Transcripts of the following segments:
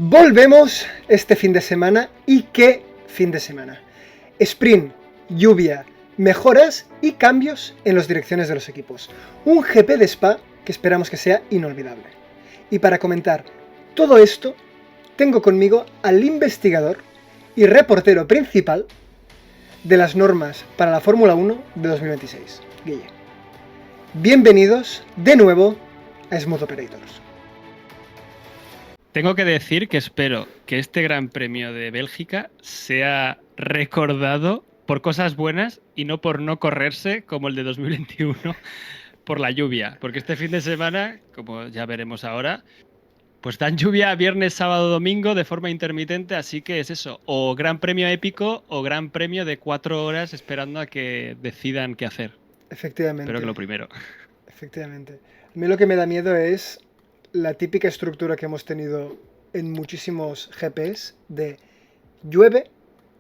Volvemos este fin de semana, y qué fin de semana. Sprint, lluvia, mejoras y cambios en las direcciones de los equipos. Un GP de Spa que esperamos que sea inolvidable. Y para comentar todo esto, tengo conmigo al investigador y reportero principal de las normas para la Fórmula 1 de 2026, Guille. Bienvenidos de nuevo a Smooth Operators. Tengo que decir que espero que este Gran Premio de Bélgica sea recordado por cosas buenas y no por no correrse como el de 2021 por la lluvia. Porque este fin de semana, como ya veremos ahora, pues dan lluvia viernes, sábado, domingo de forma intermitente, así que es eso, o Gran Premio épico o Gran Premio de 4 horas esperando a que decidan qué hacer. Efectivamente. Espero que lo primero. Efectivamente. A mí lo que me da miedo es la típica estructura que hemos tenido en muchísimos GPs de llueve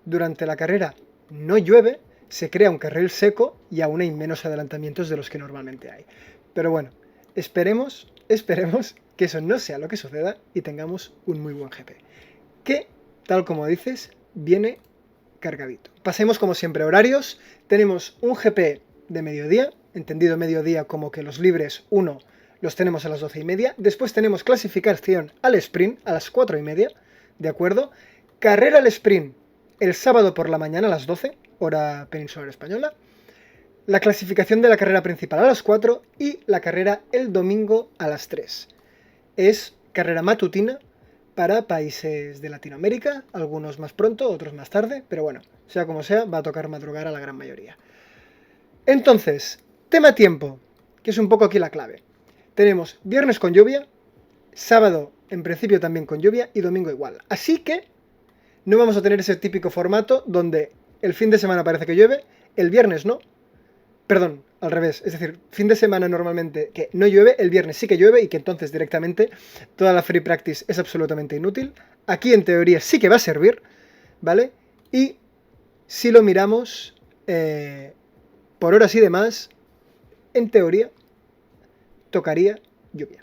durante la carrera, no llueve, se crea un carril seco y aún hay menos adelantamientos de los que normalmente hay. Pero bueno, esperemos que eso no sea lo que suceda y tengamos un muy buen GP. Que, tal como dices, viene cargadito. Pasemos como siempre a horarios. Tenemos un GP de mediodía, entendido mediodía como que los libres 1 los tenemos a las 12:30. Después tenemos clasificación al sprint a las 4:30, ¿de acuerdo? Carrera al sprint el sábado por la mañana a las 12, hora peninsular española. La clasificación de la carrera principal a las 4 y la carrera el domingo a las 3. Es carrera matutina para países de Latinoamérica, algunos más pronto, otros más tarde, pero bueno, sea como sea, va a tocar madrugar a la gran mayoría. Entonces, tema tiempo, que es un poco aquí la clave. Tenemos viernes con lluvia, sábado en principio también con lluvia y domingo igual. Así que no vamos a tener ese típico formato donde el fin de semana parece que llueve, el viernes no. Perdón, al revés. Es decir, fin de semana normalmente que no llueve, el viernes sí que llueve y que entonces directamente toda la free practice es absolutamente inútil. Aquí en teoría sí que va a servir, ¿vale? Y si lo miramos por horas y demás, en teoría tocaría lluvia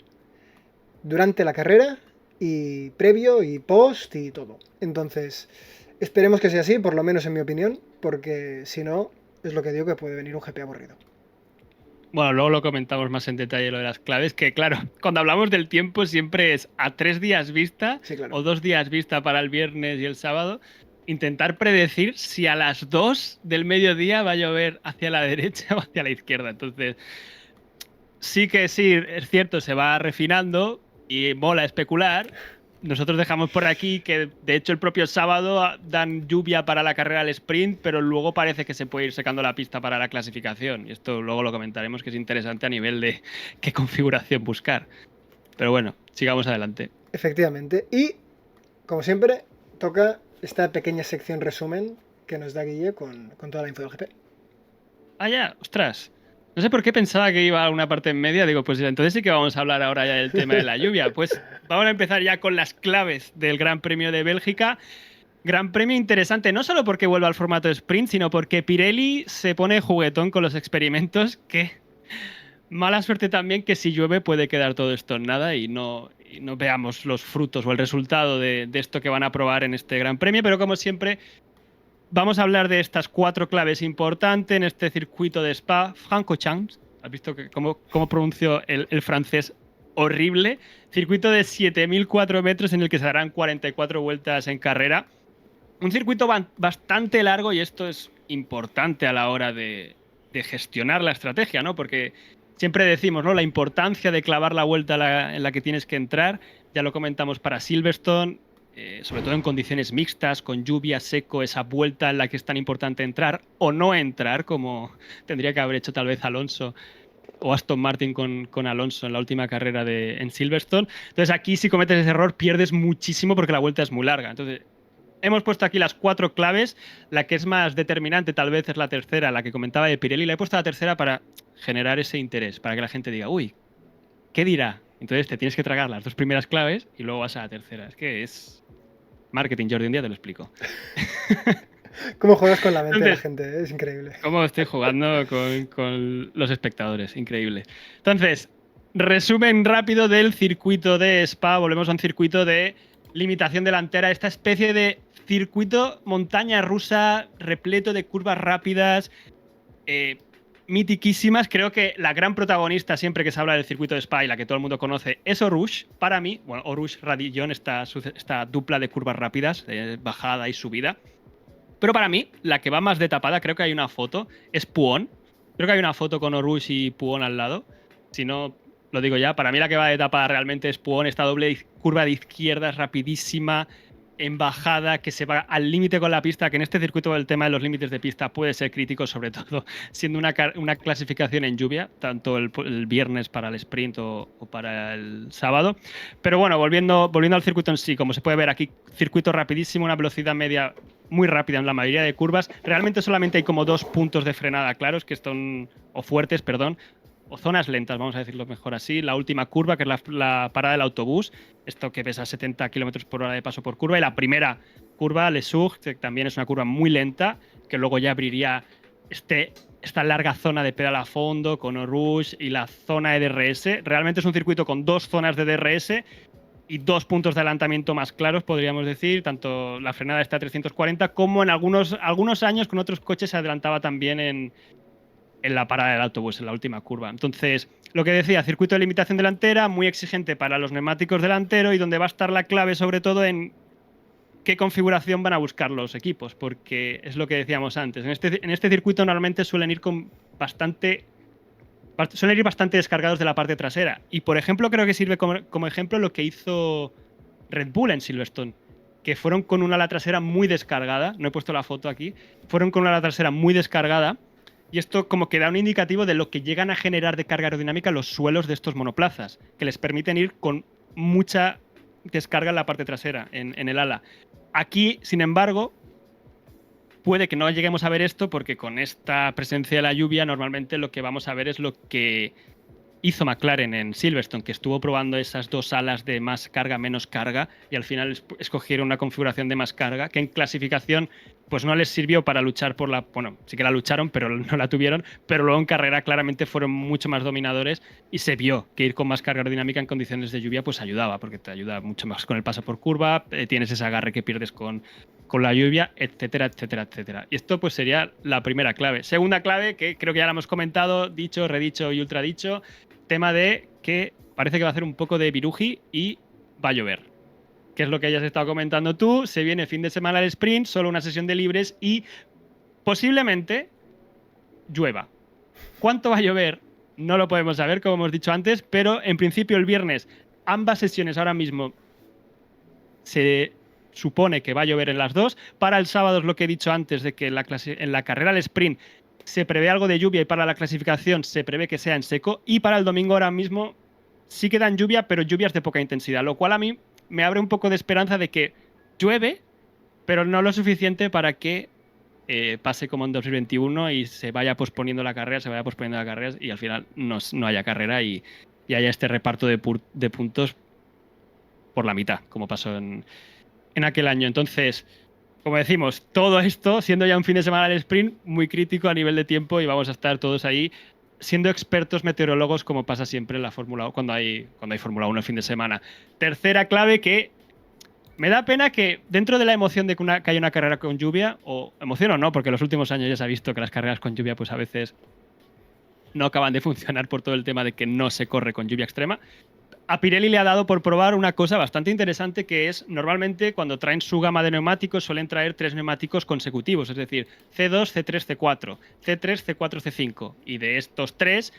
durante la carrera y previo y post y todo. Entonces, esperemos que sea así, por lo menos en mi opinión, porque si no, es lo que digo, que puede venir un GP aburrido. Bueno, luego lo comentamos más en detalle lo de las claves, que claro, cuando hablamos del tiempo siempre es a 3 días vista, Sí, claro. o 2 días vista para el viernes y el sábado, intentar predecir si a las 2 del mediodía va a llover hacia la derecha o hacia la izquierda. Entonces, sí, es cierto, se va refinando y mola especular. Nosotros dejamos por aquí que, de hecho, el propio sábado dan lluvia para la carrera al sprint, pero luego parece que se puede ir secando la pista para la clasificación. Y esto luego lo comentaremos, que es interesante a nivel de qué configuración buscar. Pero bueno, sigamos adelante. Efectivamente. Y, como siempre, toca esta pequeña sección resumen que nos da Guille con toda la info del GP. Ah, ya, ostras. No sé por qué pensaba que iba a una parte en media. Digo, pues entonces sí que vamos a hablar ahora ya del tema de la lluvia. Pues vamos a empezar ya con las claves del Gran Premio de Bélgica. Gran Premio interesante, no solo porque vuelve al formato sprint, sino porque Pirelli se pone juguetón con los experimentos, que mala suerte también que si llueve puede quedar todo esto en nada y no veamos los frutos o el resultado de esto que van a probar en este Gran Premio. Pero como siempre, vamos a hablar de estas 4 claves importantes en este circuito de Spa. Francorchamps, ¿has visto cómo pronunció el francés? Horrible. Circuito de 7.004 metros en el que se darán 44 vueltas en carrera. Un circuito bastante largo y esto es importante a la hora de gestionar la estrategia, ¿no? Porque siempre decimos, ¿no?, la importancia de clavar la vuelta en la que tienes que entrar. Ya lo comentamos para Silverstone. Sobre todo en condiciones mixtas, con lluvia, seco, esa vuelta en la que es tan importante entrar o no entrar, como tendría que haber hecho tal vez Alonso o Aston Martin con Alonso en la última carrera en Silverstone. Entonces aquí si cometes ese error pierdes muchísimo porque la vuelta es muy larga. Entonces hemos puesto aquí las 4 claves. La que es más determinante tal vez es la tercera, la que comentaba de Pirelli. La he puesto la tercera para generar ese interés, para que la gente diga, uy, ¿qué dirá? Entonces te tienes que tragar las 2 primeras claves y luego vas a la tercera. Es que es marketing, Jordi, un día te lo explico. ¿Cómo juegas con la mente de la gente? Es increíble. Cómo estoy jugando con los espectadores, increíble. Entonces, resumen rápido del circuito de Spa. Volvemos a un circuito de limitación delantera, esta especie de circuito montaña rusa repleto de curvas rápidas, mitiquísimas. Creo que la gran protagonista siempre que se habla del circuito de Spa, y la que todo el mundo conoce, es Oruge. Para mí, bueno, Oruge Radillon, esta dupla de curvas rápidas, de bajada y subida. Pero para mí, la que va más de tapada, creo que hay una foto, es Puon. Creo que hay una foto con Oruge y Puon al lado. Si no, lo digo ya, para mí la que va de tapada realmente es Puon. Esta doble curva de izquierda es rapidísima, en bajada, que se va al límite con la pista, que en este circuito el tema de los límites de pista puede ser crítico, sobre todo siendo una clasificación en lluvia, tanto el viernes para el sprint o para el sábado. Pero bueno, volviendo al circuito en sí, como se puede ver aquí, circuito rapidísimo, una velocidad media muy rápida en la mayoría de curvas. Realmente solamente hay como 2 puntos de frenada claros, que están, o fuertes, perdón, o zonas lentas, vamos a decirlo mejor así. La última curva, que es la parada del autobús, esto que pesa 70 km por hora de paso por curva, y la primera curva, Le Sourd, que también es una curva muy lenta, que luego ya abriría esta larga zona de pedal a fondo con Oruge y la zona de DRS. Realmente es un circuito con 2 zonas de DRS y 2 puntos de adelantamiento más claros, podríamos decir. Tanto la frenada está a 340 como en algunos años con otros coches se adelantaba también en la parada del autobús, en la última curva. Entonces, lo que decía, circuito de limitación delantera, muy exigente para los neumáticos delanteros, y donde va a estar la clave sobre todo en qué configuración van a buscar los equipos, porque es lo que decíamos antes. En este circuito normalmente suelen ir bastante descargados de la parte trasera. Y, por ejemplo, creo que sirve como ejemplo lo que hizo Red Bull en Silverstone, que fueron con una ala trasera muy descargada. No he puesto la foto aquí. Fueron con una ala trasera muy descargada. Y esto como que da un indicativo de lo que llegan a generar de carga aerodinámica los suelos de estos monoplazas, que les permiten ir con mucha descarga en la parte trasera, en el ala. Aquí, sin embargo, puede que no lleguemos a ver esto, porque con esta presencia de la lluvia normalmente lo que vamos a ver es lo que hizo McLaren en Silverstone, que estuvo probando esas 2 alas de más carga, menos carga, y al final escogieron una configuración de más carga, que en clasificación pues no les sirvió para luchar por la... Bueno, sí que la lucharon, pero no la tuvieron, pero luego en carrera claramente fueron mucho más dominadores, y se vio que ir con más carga aerodinámica en condiciones de lluvia pues ayudaba, porque te ayuda mucho más con el paso por curva, tienes ese agarre que pierdes con la lluvia, etcétera, etcétera, etcétera. Y esto pues sería la primera clave. Segunda clave, que creo que ya la hemos comentado, dicho, redicho y ultradicho, tema de que parece que va a hacer un poco de viruji y va a llover. Que es lo que hayas estado comentando tú. Se viene fin de semana el sprint, solo una sesión de libres y posiblemente llueva. ¿Cuánto va a llover? No lo podemos saber, como hemos dicho antes, pero en principio el viernes ambas sesiones ahora mismo se supone que va a llover en las dos. Para el sábado es lo que he dicho antes, de que en la carrera al sprint se prevé algo de lluvia, y para la clasificación se prevé que sea en seco, y para el domingo ahora mismo sí que dan lluvia, pero lluvias de poca intensidad, lo cual a mí me abre un poco de esperanza de que llueve, pero no lo suficiente para que pase como en 2021 y se vaya posponiendo la carrera, y al final no haya carrera y haya este reparto de puntos por la mitad, como pasó en aquel año. Entonces, como decimos, todo esto, siendo ya un fin de semana del sprint, muy crítico a nivel de tiempo, y vamos a estar todos ahí siendo expertos meteorólogos, como pasa siempre en la Fórmula 1, cuando hay Fórmula 1 el fin de semana. Tercera clave, que me da pena que dentro de la emoción de que haya una carrera con lluvia, o emoción o no, porque en los últimos años ya se ha visto que las carreras con lluvia pues a veces no acaban de funcionar por todo el tema de que no se corre con lluvia extrema. A Pirelli le ha dado por probar una cosa bastante interesante, que es, normalmente cuando traen su gama de neumáticos suelen traer 3 neumáticos consecutivos, es decir, C2, C3, C4, C3, C4, C5, y de estos 3,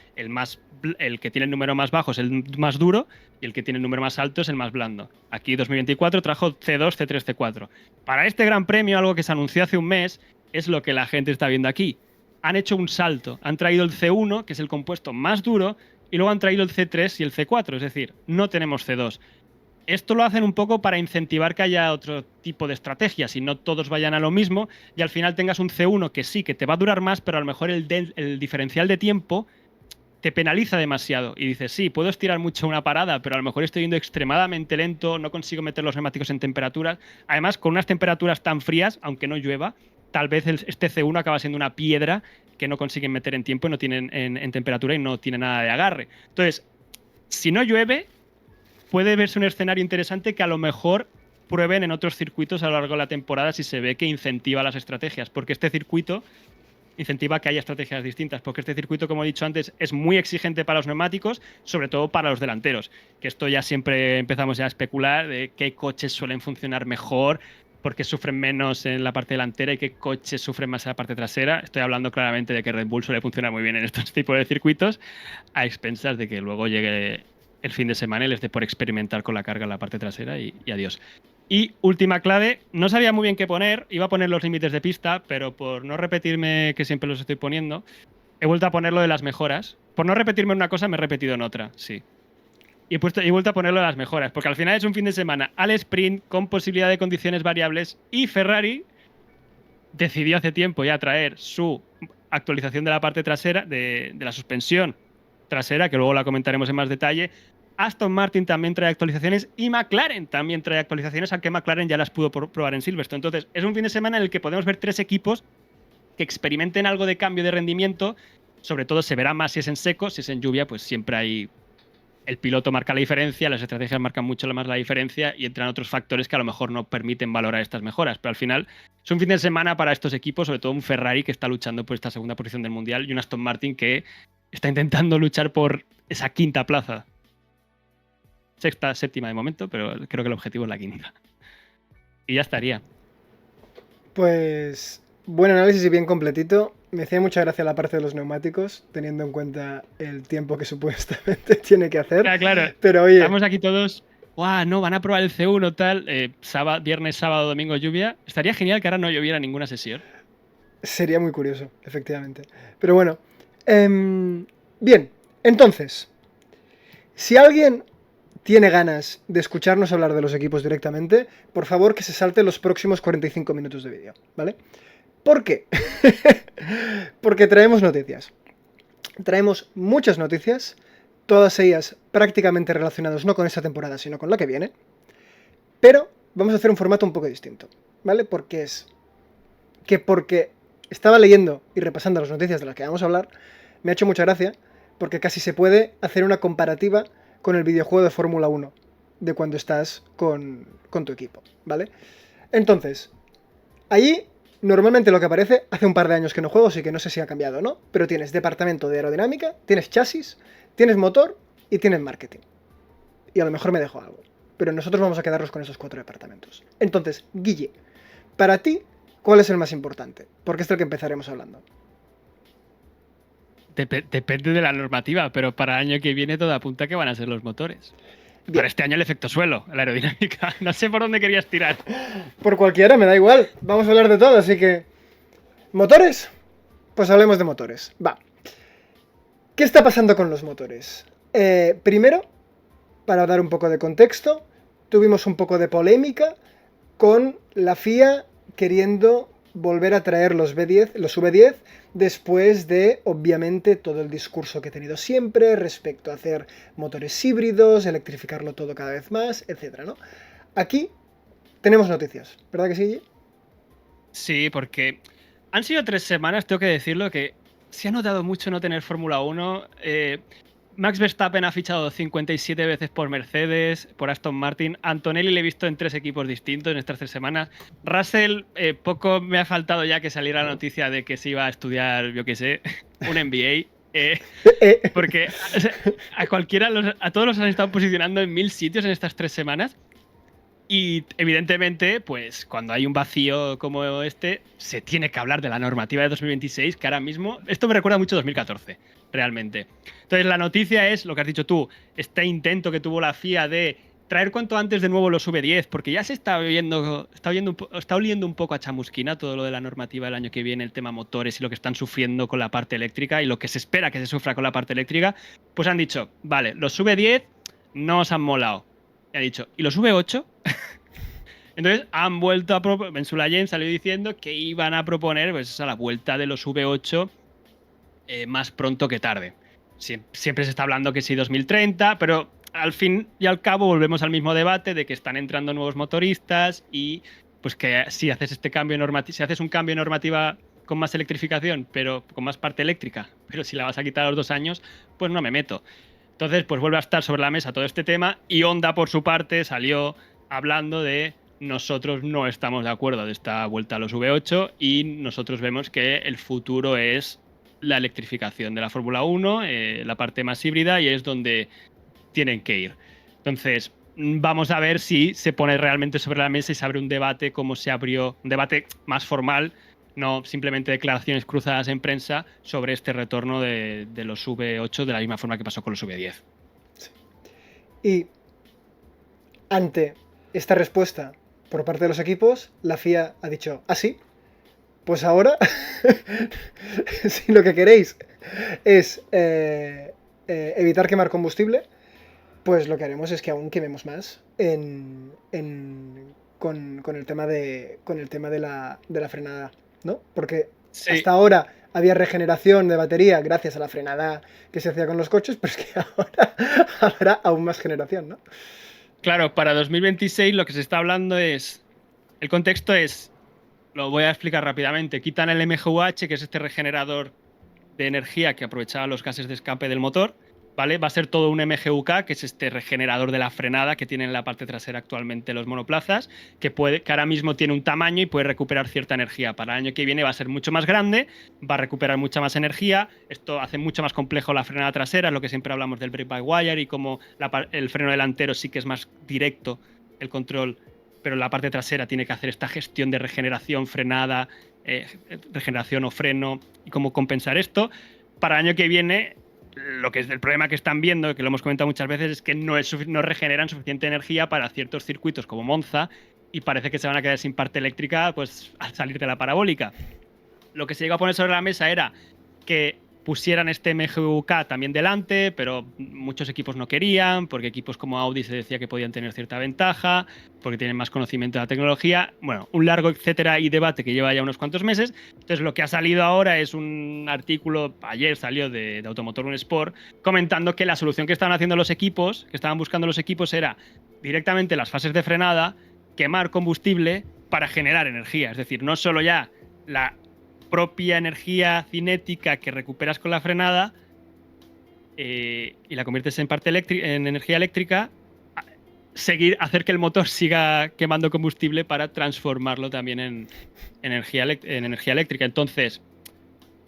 el que tiene el número más bajo es el más duro y el que tiene el número más alto es el más blando. Aquí 2024 trajo C2, C3, C4. Para este Gran Premio, algo que se anunció hace un mes, es lo que la gente está viendo aquí. Han hecho un salto, han traído el C1, que es el compuesto más duro, y luego han traído el C3 y el C4, es decir, no tenemos C2. Esto lo hacen un poco para incentivar que haya otro tipo de estrategias y no todos vayan a lo mismo, y al final tengas un C1 que sí, que te va a durar más, pero a lo mejor el diferencial de tiempo te penaliza demasiado. Y dices, sí, puedo estirar mucho una parada, pero a lo mejor estoy yendo extremadamente lento, no consigo meter los neumáticos en temperaturas. Además, con unas temperaturas tan frías, aunque no llueva, tal vez este C1 acaba siendo una piedra que no consiguen meter en tiempo y no tienen en temperatura y no tiene nada de agarre. Entonces, si no llueve, puede verse un escenario interesante que a lo mejor prueben en otros circuitos a lo largo de la temporada si se ve que incentiva las estrategias, porque este circuito incentiva que haya estrategias distintas, porque este circuito, como he dicho antes, es muy exigente para los neumáticos, sobre todo para los delanteros, que esto ya siempre empezamos ya a especular de qué coches suelen funcionar mejor, porque sufren menos en la parte delantera y qué coches sufren más en la parte trasera. Estoy hablando claramente de que Red Bull suele funcionar muy bien en estos tipos de circuitos, a expensas de que luego llegue el fin de semana y les dé por experimentar con la carga en la parte trasera y adiós. Y última clave, no sabía muy bien qué poner, iba a poner los límites de pista, pero por no repetirme que siempre los estoy poniendo, he vuelto a poner lo de las mejoras. Por no repetirme en una cosa, me he repetido en otra, sí. Y he vuelto a ponerlo de las mejoras, porque al final es un fin de semana al sprint con posibilidad de condiciones variables y Ferrari decidió hace tiempo ya traer su actualización de la parte trasera, de la suspensión trasera, que luego la comentaremos en más detalle. Aston Martin también trae actualizaciones y McLaren también trae actualizaciones, aunque McLaren ya las pudo probar en Silverstone. Entonces, es un fin de semana en el que podemos ver 3 equipos que experimenten algo de cambio de rendimiento. Sobre todo se verá más si es en seco, si es en lluvia, pues siempre hay... El piloto marca la diferencia, las estrategias marcan mucho más la diferencia y entran otros factores que a lo mejor no permiten valorar estas mejoras. Pero al final es un fin de semana para estos equipos, sobre todo un Ferrari que está luchando por esta segunda posición del Mundial y un Aston Martin que está intentando luchar por esa quinta plaza. Sexta, séptima de momento, pero creo que el objetivo es la quinta. Y ya estaría. Pues buen análisis y bien completito. Me hacía mucha gracia la parte de los neumáticos, teniendo en cuenta el tiempo que supuestamente tiene que hacer. Claro. Pero oye, estamos aquí todos... ¡Guau! No, van a probar el C1 tal. Viernes, sábado, domingo lluvia. Estaría genial que ahora no lloviera ninguna sesión. sería muy curioso, efectivamente. Pero bueno. Bien, entonces, si alguien tiene ganas de escucharnos hablar de los equipos directamente, por favor que se salte los próximos 45 minutos de vídeo, ¿vale? ¿Por qué? Porque traemos noticias. Traemos muchas noticias, todas ellas prácticamente relacionadas no con esta temporada, sino con la que viene. Pero vamos a hacer un formato un poco distinto, ¿vale? Porque estaba leyendo y repasando las noticias de las que vamos a hablar, me ha hecho mucha gracia, porque casi se puede hacer una comparativa con el videojuego de Fórmula 1, de cuando estás con tu equipo, ¿vale? Entonces, allí, normalmente lo que aparece, hace un par de años que no juego, así que no sé si ha cambiado o no, pero tienes departamento de aerodinámica, tienes chasis, tienes motor y tienes marketing. Y a lo mejor me dejo algo, pero nosotros vamos a quedarnos con esos 4 departamentos. Entonces, Guille, para ti, ¿cuál es el más importante? Porque es el que empezaremos hablando. Depende de la normativa, pero para el año que viene todo apunta que van a ser los motores. Bien. Para este año el efecto suelo, la aerodinámica. No sé por dónde querías tirar. Por cualquiera, me da igual. Vamos a hablar de todo, así que... ¿Motores? Pues hablemos de motores. Va. ¿Qué está pasando con los motores? Primero, para dar un poco de contexto, tuvimos un poco de polémica con la FIA queriendo volver a traer los V10 después de, obviamente, todo el discurso que he tenido siempre respecto a hacer motores híbridos, electrificarlo todo cada vez más, etcétera, ¿no? Aquí tenemos noticias, ¿verdad que sí? Sí, porque han sido 3 semanas, tengo que decirlo, que se ha notado mucho no tener Fórmula 1. Max Verstappen ha fichado 57 veces por Mercedes, por Aston Martin. Antonelli le he visto en 3 equipos distintos en estas 3 semanas. Russell, poco me ha faltado ya que saliera la noticia de que se iba a estudiar, yo qué sé, un MBA. Porque a todos los han estado posicionando en 1000 sitios en estas 3 semanas. Y evidentemente, pues cuando hay un vacío como este, se tiene que hablar de la normativa de 2026, que ahora mismo... Esto me recuerda mucho a 2014, realmente. Entonces la noticia es, lo que has dicho tú, este intento que tuvo la FIA de traer cuanto antes de nuevo los V10, porque ya se está oliendo un poco a chamusquina todo lo de la normativa del año que viene, el tema motores y lo que están sufriendo con la parte eléctrica y lo que se espera que se sufra con la parte eléctrica, pues han dicho, vale, los V10 no os han molado. Y ha dicho, ¿y los V8? Entonces han vuelto a proponer, Ben Sulayem salió diciendo que iban a proponer pues, a la vuelta de los V8 más pronto que tarde. Siempre se está hablando que sí 2030, pero al fin y al cabo volvemos al mismo debate de que están entrando nuevos motoristas y pues que si haces este cambio normativo, si haces un cambio de normativa con más electrificación, pero con más parte eléctrica, pero si la vas a quitar a los 2 años, pues no me meto. Entonces, pues vuelve a estar sobre la mesa todo este tema y Honda, por su parte, salió hablando de nosotros no estamos de acuerdo de esta vuelta a los V8 y nosotros vemos que el futuro es la electrificación de la Fórmula 1, la parte más híbrida, y es donde tienen que ir. Entonces, vamos a ver si se pone realmente sobre la mesa y se abre un debate como se abrió, un debate más formal, no simplemente declaraciones cruzadas en prensa sobre este retorno de los V8 de la misma forma que pasó con los V10. Sí. Y ante esta respuesta por parte de los equipos, la FIA ha dicho, ¿ah, sí? Pues ahora, si lo que queréis es evitar quemar combustible, pues lo que haremos es que aún quememos más con el tema de la frenada, ¿no? Porque Sí. hasta ahora había regeneración de batería gracias a la frenada que se hacía con los coches, pero es que ahora habrá aún más generación, ¿no? Claro, para 2026 lo que se está hablando es, el contexto es, lo voy a explicar rápidamente, quitan el MGUH, que es este regenerador de energía que aprovechaba los gases de escape del motor, ¿vale? Va a ser todo un MGUK, que es este regenerador de la frenada que tiene en la parte trasera actualmente los monoplazas, que ahora mismo tiene un tamaño y puede recuperar cierta energía. Para el año que viene va a ser mucho más grande, va a recuperar mucha más energía. Esto hace mucho más complejo la frenada trasera, lo que siempre hablamos del brake-by-wire, y como el freno delantero sí que es más directo el control, pero la parte trasera tiene que hacer esta gestión de regeneración, frenada, regeneración o freno, y cómo compensar esto. Para el año que viene, lo que es el problema que están viendo, que lo hemos comentado muchas veces, es que no regeneran suficiente energía para ciertos circuitos como Monza, y parece que se van a quedar sin parte eléctrica pues al salir de la parabólica. Lo que se llegó a poner sobre la mesa era que pusieran este MGUK también delante, pero muchos equipos no querían, porque equipos como Audi se decía que podían tener cierta ventaja, porque tienen más conocimiento de la tecnología. Bueno, un largo etcétera y debate que lleva ya unos cuantos meses. Entonces, lo que ha salido ahora es un artículo, ayer salió de Automotor Un Sport, comentando que la solución que estaban haciendo los equipos, que estaban buscando los equipos, era directamente las fases de frenada, quemar combustible para generar energía. Es decir, no solo ya la propia energía cinética que recuperas con la frenada y la conviertes en parte en energía eléctrica, hacer que el motor siga quemando combustible para transformarlo también en energía eléctrica. Entonces,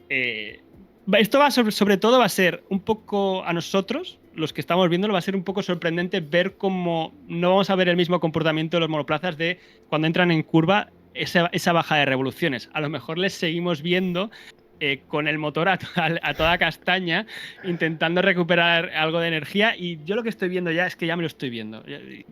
esto sobre todo va a ser un poco, a nosotros, los que estamos viéndolo, va a ser un poco sorprendente ver cómo no vamos a ver el mismo comportamiento de los monoplazas de cuando entran en curva, esa baja de revoluciones. A lo mejor les seguimos viendo con el motor a toda castaña, intentando recuperar algo de energía, y yo lo que estoy viendo ya es que ya me lo estoy viendo.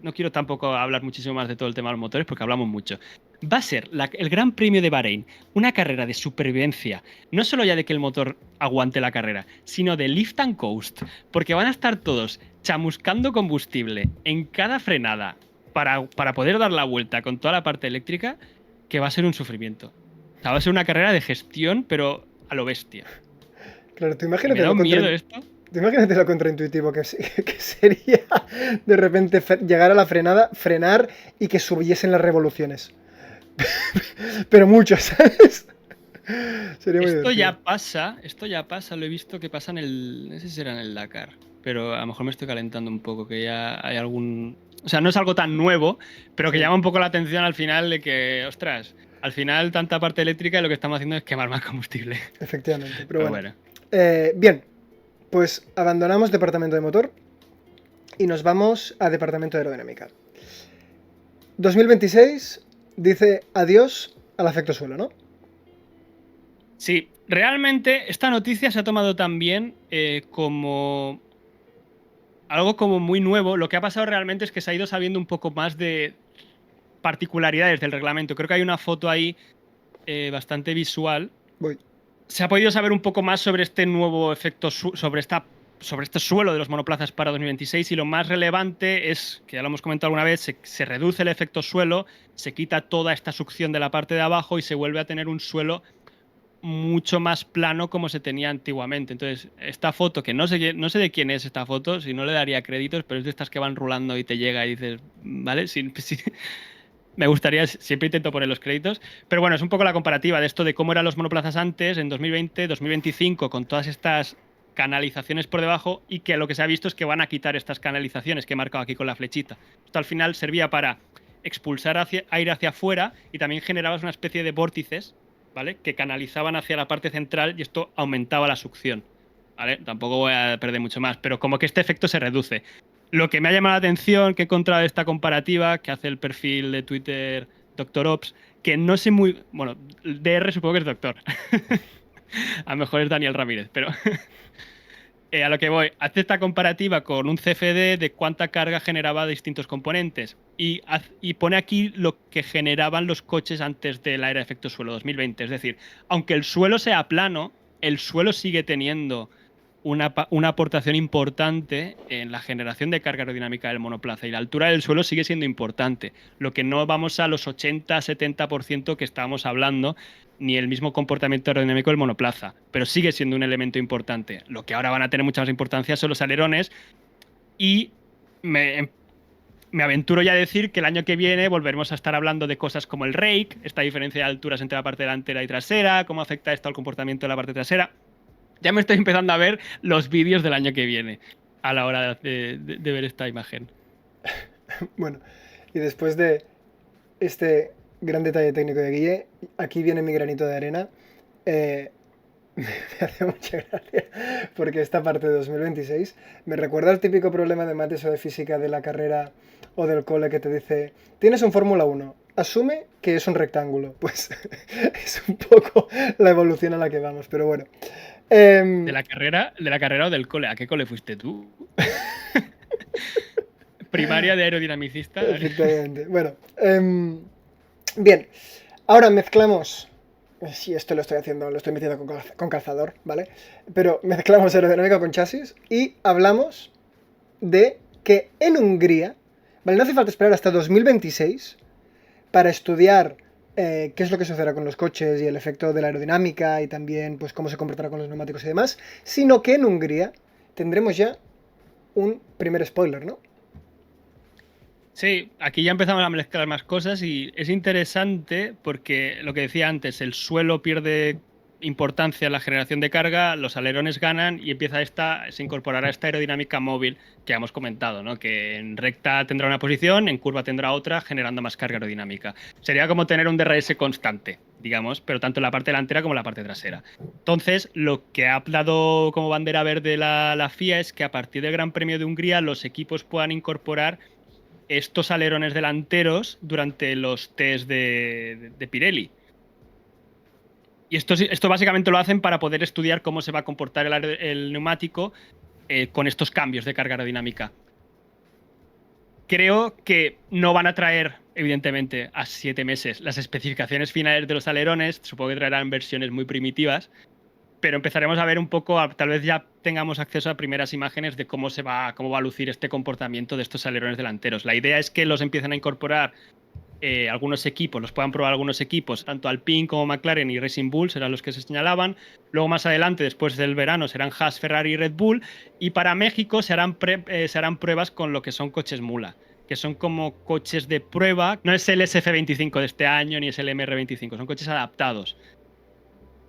No quiero tampoco hablar muchísimo más de todo el tema de los motores porque hablamos mucho. Va a ser el Gran Premio de Bahrein una carrera de supervivencia, no solo ya de que el motor aguante la carrera, sino de lift and coast, porque van a estar todos chamuscando combustible en cada frenada para poder dar la vuelta con toda la parte eléctrica, que va a ser un sufrimiento. O sea, va a ser una carrera de gestión, pero a lo bestia. Claro, tú imagínate, ¿Me da un miedo esto? tú imagínate lo contraintuitivo que sería de repente llegar a la frenada, frenar y que subiesen las revoluciones. Pero mucho, ¿sabes? Sería muy Esto divertido. ya pasa, lo he visto que pasa no sé si será en el Dakar, pero a lo mejor me estoy calentando un poco, que ya hay algún... O sea, no es algo tan nuevo, pero que Sí. llama un poco la atención al final de que, ostras, al final tanta parte eléctrica y lo que estamos haciendo es quemar más combustible. Efectivamente, pero Pero bueno. bueno. Bien, pues abandonamos departamento de motor y nos vamos a departamento de aerodinámica. 2026 dice adiós al efecto suelo, ¿no? Sí, realmente esta noticia se ha tomado también como algo como muy nuevo. Lo que ha pasado realmente es que se ha ido sabiendo un poco más de particularidades del reglamento. Creo que hay una foto ahí bastante visual. Voy. Se ha podido saber un poco más sobre este nuevo efecto, sobre este suelo de los monoplazas para 2026, y lo más relevante es, que ya lo hemos comentado alguna vez, se reduce el efecto suelo, se quita toda esta succión de la parte de abajo y se vuelve a tener un suelo mucho más plano como se tenía antiguamente. Entonces, esta foto, que no sé de quién es esta foto, si no le daría créditos, pero es de estas que van rulando y te llega y dices, ¿vale? Sí, me gustaría, siempre intento poner los créditos, pero bueno, es un poco la comparativa de esto de cómo eran los monoplazas antes, en 2020, 2025, con todas estas canalizaciones por debajo, y que lo que se ha visto es que van a quitar estas canalizaciones que he marcado aquí con la flechita. Esto al final servía para expulsar aire hacia afuera y también generabas una especie de vórtices, ¿vale? Que canalizaban hacia la parte central y esto aumentaba la succión, ¿vale? Tampoco voy a perder mucho más, pero como que este efecto se reduce. Lo que me ha llamado la atención, que he encontrado esta comparativa que hace el perfil de Twitter Dr. Ops, que no sé muy... Bueno, DR supongo que es doctor. A lo mejor es Daniel Ramírez, pero... a lo que voy, hace esta comparativa con un CFD de cuánta carga generaba distintos componentes y pone aquí lo que generaban los coches antes de la era de efecto suelo 2020. Es decir, aunque el suelo sea plano, el suelo sigue teniendo una aportación importante en la generación de carga aerodinámica del monoplaza y la altura del suelo sigue siendo importante. Lo que no vamos a los 80-70% que estábamos hablando, ni el mismo comportamiento aerodinámico del monoplaza, pero sigue siendo un elemento importante. Lo que ahora van a tener mucha más importancia son los alerones y me aventuro ya a decir que el año que viene volveremos a estar hablando de cosas como el rake, esta diferencia de alturas entre la parte delantera y trasera, cómo afecta esto al comportamiento de la parte trasera. Ya me estoy empezando a ver los vídeos del año que viene a la hora de ver esta imagen. Bueno, y después de este gran detalle técnico de Guille, aquí viene mi granito de arena. Me hace mucha gracia porque esta parte de 2026 me recuerda al típico problema de mates o de física de la carrera o del cole que te dice, tienes un Fórmula 1, asume que es un rectángulo. Pues es un poco la evolución a la que vamos, pero bueno. ¿De la carrera o del cole? ¿A qué cole fuiste tú? Primaria de aerodinamicista. Efectivamente. Bueno, bien, ahora mezclamos. Sí, esto lo estoy haciendo, lo estoy metiendo con calzador, ¿vale? Pero mezclamos aerodinámica con chasis y hablamos de que en Hungría, ¿vale? No hace falta esperar hasta 2026 para estudiar qué es lo que sucederá con los coches y el efecto de la aerodinámica y también pues cómo se comportará con los neumáticos y demás, sino que en Hungría tendremos ya un primer spoiler, ¿no? Sí, aquí ya empezamos a mezclar más cosas y es interesante porque lo que decía antes, el suelo pierde importancia en la generación de carga, los alerones ganan y se incorporará esta aerodinámica móvil que hemos comentado, ¿no? Que en recta tendrá una posición, en curva tendrá otra, generando más carga aerodinámica. Sería como tener un DRS constante, digamos, pero tanto en la parte delantera como en la parte trasera. Entonces, lo que ha dado como bandera verde la FIA es que a partir del Gran Premio de Hungría los equipos puedan incorporar estos alerones delanteros durante los test de Pirelli. Y esto básicamente lo hacen para poder estudiar cómo se va a comportar el neumático con estos cambios de carga aerodinámica. Creo que no van a traer, evidentemente, a 7 meses las especificaciones finales de los alerones. Supongo que traerán versiones muy primitivas. Pero empezaremos a ver un poco, tal vez ya tengamos acceso a primeras imágenes de cómo va a lucir este comportamiento de estos alerones delanteros. La idea es que los empiecen a incorporar algunos equipos, los puedan probar algunos equipos, tanto Alpine como McLaren y Racing Bull serán los que se señalaban. Luego más adelante, después del verano, serán Haas, Ferrari y Red Bull. Y para México se harán pruebas con lo que son coches mula, que son como coches de prueba. No es el SF25 de este año ni es el MR25, son coches adaptados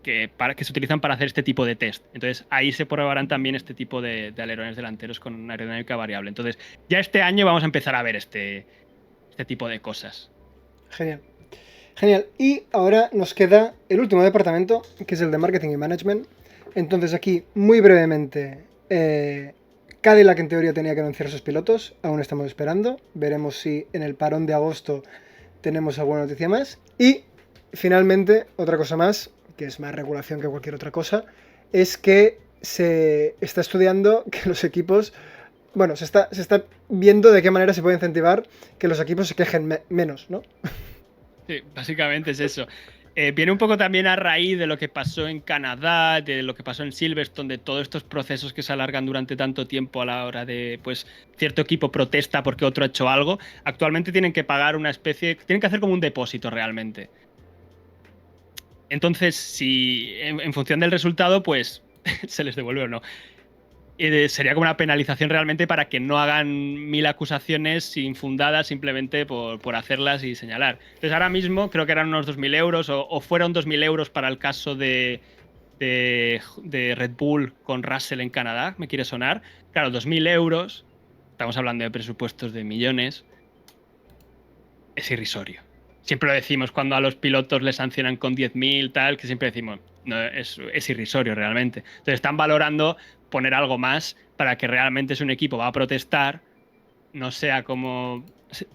que se utilizan para hacer este tipo de test. Entonces ahí se probarán también este tipo de alerones delanteros con una aerodinámica variable. Entonces ya este año vamos a empezar a ver este tipo de cosas. Genial. Genial. Y ahora nos queda el último departamento, que es el de Marketing y Management. Entonces aquí, muy brevemente, Cadillac en teoría tenía que anunciar sus pilotos. Aún estamos esperando. Veremos si en el parón de agosto tenemos alguna noticia más. Y finalmente, otra cosa más, que es más regulación que cualquier otra cosa, es que se está estudiando que los equipos... Bueno, se está viendo de qué manera se puede incentivar que los equipos se quejen menos, ¿no? Sí, básicamente es eso. Viene un poco también a raíz de lo que pasó en Canadá, de lo que pasó en Silverstone, de todos estos procesos que se alargan durante tanto tiempo a la hora de, pues, cierto equipo protesta porque otro ha hecho algo. Actualmente tienen que pagar tienen que hacer como un depósito realmente. Entonces, si en función del resultado, pues se les devuelve o no. Sería como una penalización realmente para que no hagan 1000 acusaciones infundadas simplemente por hacerlas y señalar. Entonces ahora mismo creo que eran unos 2.000 euros o fueron 2.000 euros para el caso de Red Bull con Russell en Canadá, me quiere sonar. Claro, 2.000 euros, estamos hablando de presupuestos de millones. es irrisorio. Siempre lo decimos cuando a los pilotos les sancionan con 10.000, tal, que siempre decimos, no, es irrisorio realmente. Entonces están valorando poner algo más para que realmente si un equipo va a protestar, no sea como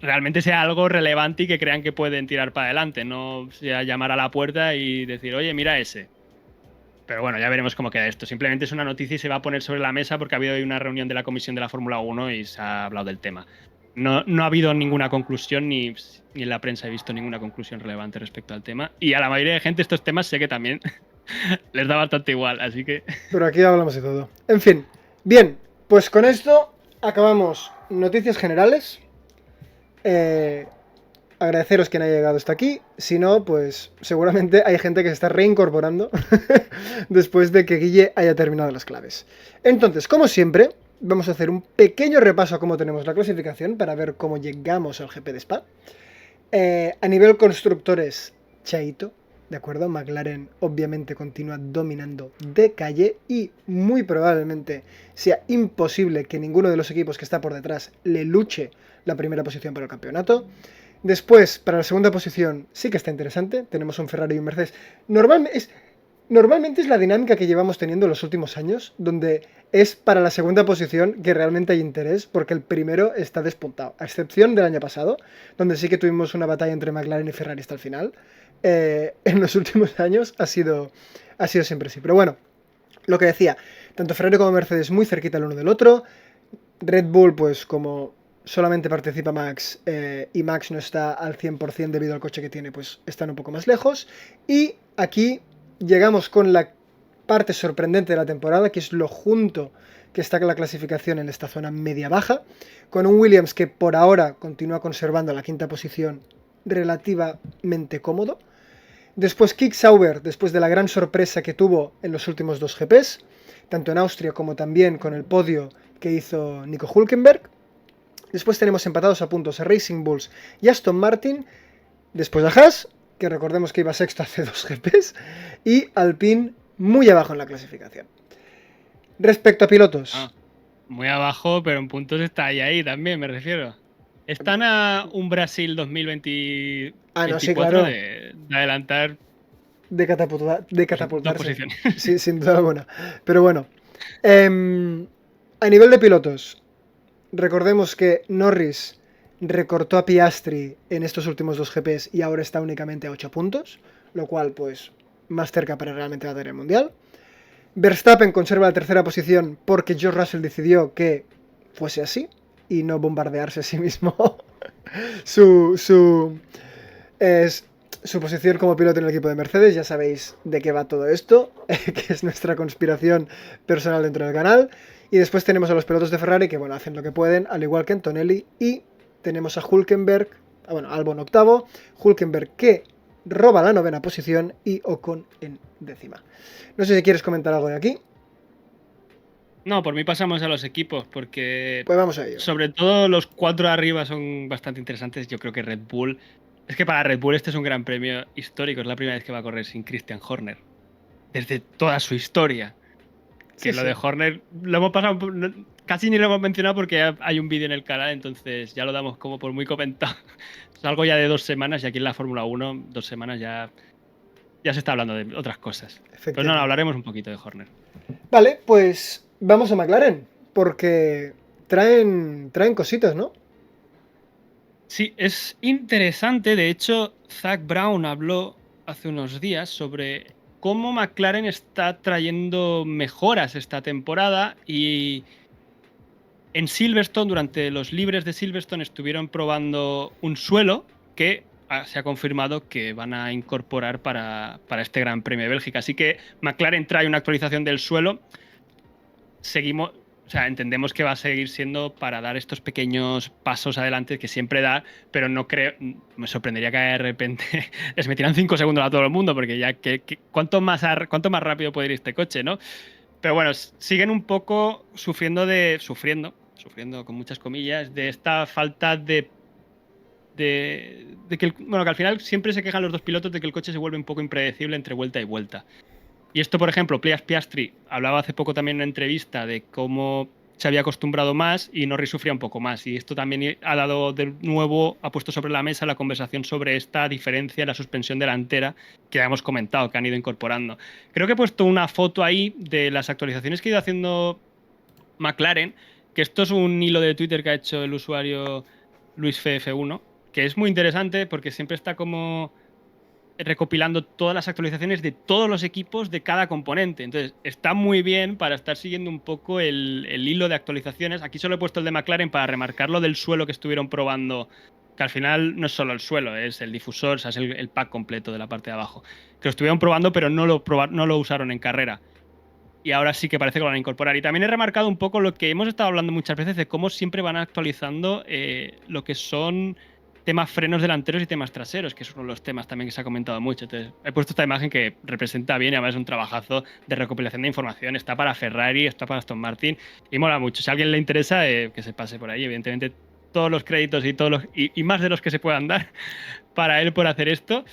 realmente sea algo relevante y que crean que pueden tirar para adelante, no sea llamar a la puerta y decir, oye, mira ese. Pero bueno, ya veremos cómo queda esto. Simplemente es una noticia y se va a poner sobre la mesa porque ha habido hoy una reunión de la comisión de la Fórmula 1 y se ha hablado del tema. No ha habido ninguna conclusión, ni en la prensa he visto ninguna conclusión relevante respecto al tema. Y a la mayoría de gente estos temas sé que también les da bastante igual, así que... Pero aquí hablamos de todo. En fin, bien, pues con esto acabamos noticias generales. Agradeceros quien haya llegado hasta aquí. Si no, pues seguramente hay gente que se está reincorporando después de que Guille haya terminado las claves. Entonces, como siempre, vamos a hacer un pequeño repaso a cómo tenemos la clasificación para ver cómo llegamos al GP de Spa. A nivel constructores, Chaito, ¿de acuerdo? McLaren obviamente continúa dominando de calle y muy probablemente sea imposible que ninguno de los equipos que está por detrás le luche la primera posición para el campeonato. Después, para la segunda posición, sí que está interesante. Tenemos un Ferrari y un Mercedes. Normalmente es la dinámica que llevamos teniendo en los últimos años, donde es para la segunda posición que realmente hay interés, porque el primero está despuntado. A excepción del año pasado, donde sí que tuvimos una batalla entre McLaren y Ferrari hasta el final. En los últimos años ha sido siempre así. Pero bueno, lo que decía, tanto Ferrari como Mercedes muy cerquita el uno del otro. Red Bull, pues como solamente participa Max y Max no está al 100% debido al coche que tiene, pues están un poco más lejos. Y aquí llegamos con la parte sorprendente de la temporada, que es lo junto que está la clasificación en esta zona media-baja, con un Williams que por ahora continúa conservando la quinta posición relativamente cómodo. Después Kick Sauber, después de la gran sorpresa que tuvo en los últimos dos GPs, tanto en Austria como también con el podio que hizo Nico Hülkenberg. Después tenemos empatados a puntos a Racing Bulls y Aston Martin. Después a Haas, que recordemos que iba sexto hace dos GPs, y Alpine muy abajo en la clasificación. Respecto a pilotos. Muy abajo, pero en puntos está ahí también, me refiero. Están a un Brasil 2024 no, sí, claro. de adelantar de catapultarse. dos posiciones. Sí, sin duda alguna. Pero bueno. A nivel de pilotos, recordemos que Norris recortó a Piastri en estos últimos dos GPs y ahora está únicamente a 8 puntos, lo cual pues más cerca para realmente batir el mundial. Verstappen conserva la tercera posición porque George Russell decidió que fuese así y no bombardearse a sí mismo su posición como piloto en el equipo de Mercedes. Ya sabéis de qué va todo esto, que es nuestra conspiración personal dentro del canal. Y después tenemos a los pilotos de Ferrari que, bueno, hacen lo que pueden, al igual que Antonelli. Y tenemos a Hülkenberg, Albon octavo, Hülkenberg que roba la novena posición y Ocon en décima. No sé si quieres comentar algo de aquí. No, por mí pasamos a los equipos, porque pues vamos a ello. Sobre todo los 4 arriba son bastante interesantes. Yo creo que Red Bull... Es que para Red Bull este es un gran premio histórico. Es la primera vez que va a correr sin Christian Horner. Desde toda su historia. Que sí, lo de Horner lo hemos pasado... Casi ni lo hemos mencionado porque hay un vídeo en el canal, entonces ya lo damos como por muy comentado. Es algo ya de 2 semanas y aquí en la Fórmula 1, 2 semanas ya se está hablando de otras cosas. Pero no, hablaremos un poquito de Horner. Vale, pues vamos a McLaren, porque traen cositas, ¿no? Sí, es interesante. De hecho, Zak Brown habló hace unos días sobre cómo McLaren está trayendo mejoras esta temporada y en Silverstone, durante los libres de Silverstone, estuvieron probando un suelo que se ha confirmado que van a incorporar para este Gran Premio de Bélgica. Así que McLaren trae una actualización del suelo. Entendemos que va a seguir siendo para dar estos pequeños pasos adelante que siempre da, pero no creo, me sorprendería que de repente les metieran 5 segundos a todo el mundo, porque ya ¿cuánto más rápido puede ir este coche, ¿no? Pero bueno, siguen un poco sufriendo con muchas comillas, de esta falta de que al final siempre se quejan los dos pilotos de que el coche se vuelve un poco impredecible entre vuelta y vuelta. Y esto, por ejemplo, Piastri hablaba hace poco también en una entrevista de cómo se había acostumbrado más y Norris sufría un poco más. Y esto también ha dado de nuevo, ha puesto sobre la mesa la conversación sobre esta diferencia en la suspensión delantera que ya hemos comentado, que han ido incorporando. Creo que he puesto una foto ahí de las actualizaciones que ha ido haciendo McLaren, que esto es un hilo de Twitter que ha hecho el usuario LuisFF1, que es muy interesante porque siempre está como recopilando todas las actualizaciones de todos los equipos de cada componente. Entonces, está muy bien para estar siguiendo un poco el hilo de actualizaciones. Aquí solo he puesto el de McLaren para remarcar lo del suelo que estuvieron probando, que al final no es solo el suelo, es el difusor, o sea, es el pack completo de la parte de abajo. Que lo estuvieron probando, pero no lo usaron en carrera. Y ahora sí que parece que lo van a incorporar. Y también he remarcado un poco lo que hemos estado hablando muchas veces de cómo siempre van actualizando lo que son temas frenos delanteros y temas traseros, que es uno de los temas también que se ha comentado mucho. Entonces, he puesto esta imagen que representa bien y además es un trabajazo de recopilación de información. Está para Ferrari, está para Aston Martin y mola mucho. Si a alguien le interesa, que se pase por ahí. Evidentemente, todos los créditos y más de los que se puedan dar para él por hacer esto.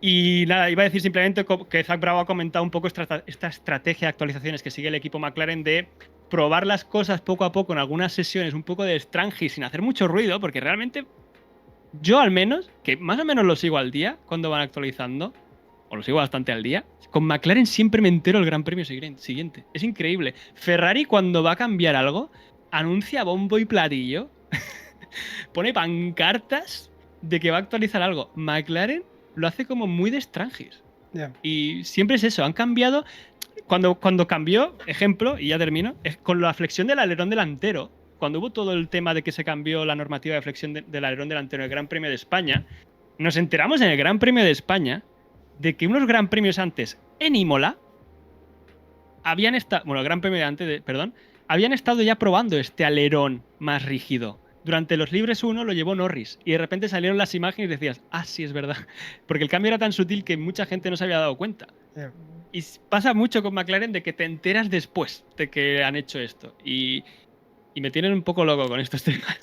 Y nada, iba a decir simplemente que Zak Bravo ha comentado un poco esta estrategia de actualizaciones que sigue el equipo McLaren de probar las cosas poco a poco en algunas sesiones, un poco de Strange sin hacer mucho ruido, porque realmente yo al menos, que más o menos lo sigo al día cuando van actualizando, o lo sigo bastante al día, con McLaren siempre me entero el Gran Premio siguiente. Es increíble. Ferrari cuando va a cambiar algo, anuncia bombo y platillo, pone pancartas de que va a actualizar algo. McLaren lo hace como muy de Strangis. Yeah. Y siempre es eso, han cambiado. Cuando cambió, ejemplo, y ya termino, es con la flexión del alerón delantero, cuando hubo todo el tema de que se cambió la normativa de flexión del alerón delantero en el Gran Premio de España, nos enteramos en el Gran Premio de España de que unos Gran Premios antes en Imola habían estado, bueno, el Gran Premio de antes, perdón, habían estado ya probando este alerón más rígido. Durante los libres 1 lo llevó Norris y de repente salieron las imágenes y decías, ah, sí, es verdad. Porque el cambio era tan sutil que mucha gente no se había dado cuenta. Yeah. Y pasa mucho con McLaren de que te enteras después de que han hecho esto. Y me tienen un poco loco con estos temas.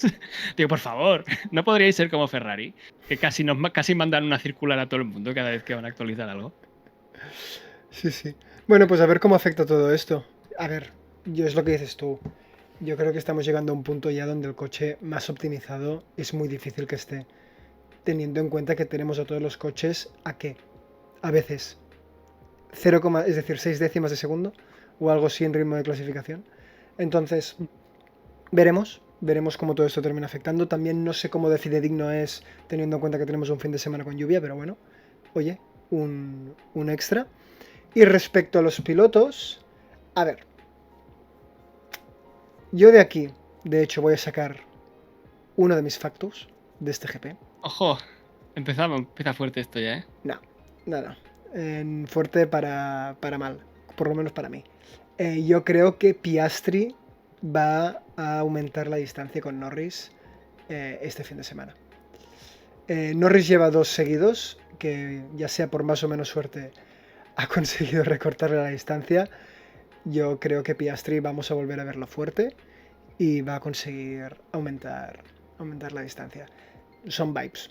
Digo, por favor, ¿no podríais ser como Ferrari? Que casi mandan una circular a todo el mundo cada vez que van a actualizar algo. Sí, sí. Bueno, pues a ver cómo afecta todo esto. A ver, es lo que dices tú. Yo creo que estamos llegando a un punto ya donde el coche más optimizado es muy difícil que esté. Teniendo en cuenta que tenemos a todos los coches a qué? A veces 0, es decir, 6 décimas de segundo o algo así en ritmo de clasificación. Entonces, veremos cómo todo esto termina afectando. También no sé cómo de fidedigno es teniendo en cuenta que tenemos un fin de semana con lluvia, pero bueno, oye, un extra. Y respecto a los pilotos, a ver, yo de aquí, de hecho, voy a sacar uno de mis factos de este GP. Ojo, empieza fuerte esto ya, ¿eh? No. Fuerte para mal, por lo menos para mí. Yo creo que Piastri va a aumentar la distancia con Norris este fin de semana. Norris lleva 2 seguidos, que ya sea por más o menos suerte ha conseguido recortarle la distancia. Yo creo que Piastri vamos a volver a verlo fuerte y va a conseguir aumentar la distancia. Son vibes,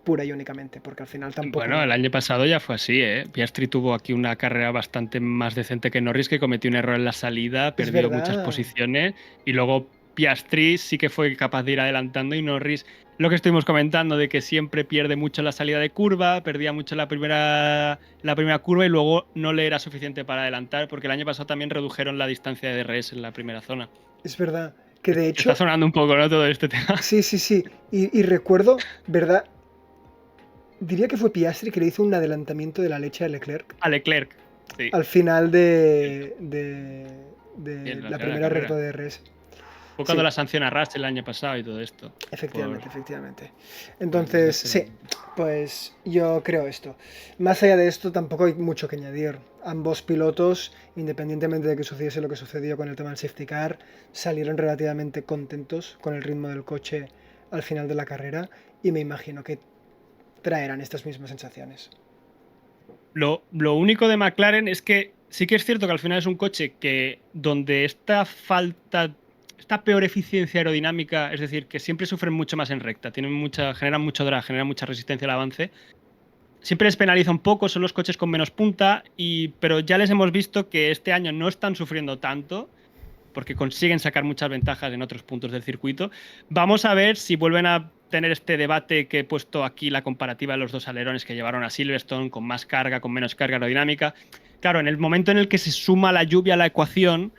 pura y únicamente, porque al final tampoco... Bueno, el año pasado ya fue así, ¿eh? Piastri tuvo aquí una carrera bastante más decente que Norris, que cometió un error en la salida, perdió muchas posiciones y luego Piastri sí que fue capaz de ir adelantando y Norris, lo que estuvimos comentando de que siempre pierde mucho la salida de curva, perdía mucho la primera curva y luego no le era suficiente para adelantar, porque el año pasado también redujeron la distancia de DRS en la primera zona. Es verdad, que de hecho... Está sonando un poco, ¿no? Todo este tema. Sí. Y recuerdo, ¿verdad? Diría que fue Piastri que le hizo un adelantamiento de la leche a Leclerc. A Leclerc, sí. Al final de la primera recta de DRS. Fue cuando la sanciona Russell el año pasado y todo esto. Efectivamente. Entonces, sí, pues yo creo esto. Más allá de esto, tampoco hay mucho que añadir. Ambos pilotos, independientemente de que sucediese lo que sucedió con el tema del safety car, salieron relativamente contentos con el ritmo del coche al final de la carrera y me imagino que traerán estas mismas sensaciones. Lo único de McLaren es que sí que es cierto que al final es un coche que donde esta peor eficiencia aerodinámica, es decir, que siempre sufren mucho más en recta, generan mucho drag, generan mucha resistencia al avance, siempre les penaliza un poco, son los coches con menos punta, pero ya les hemos visto que este año no están sufriendo tanto porque consiguen sacar muchas ventajas en otros puntos del circuito. Vamos a ver si vuelven a tener este debate que he puesto aquí, la comparativa de los dos alerones que llevaron a Silverstone, con más carga, con menos carga aerodinámica. Claro, en el momento en el que se suma la lluvia a la ecuación,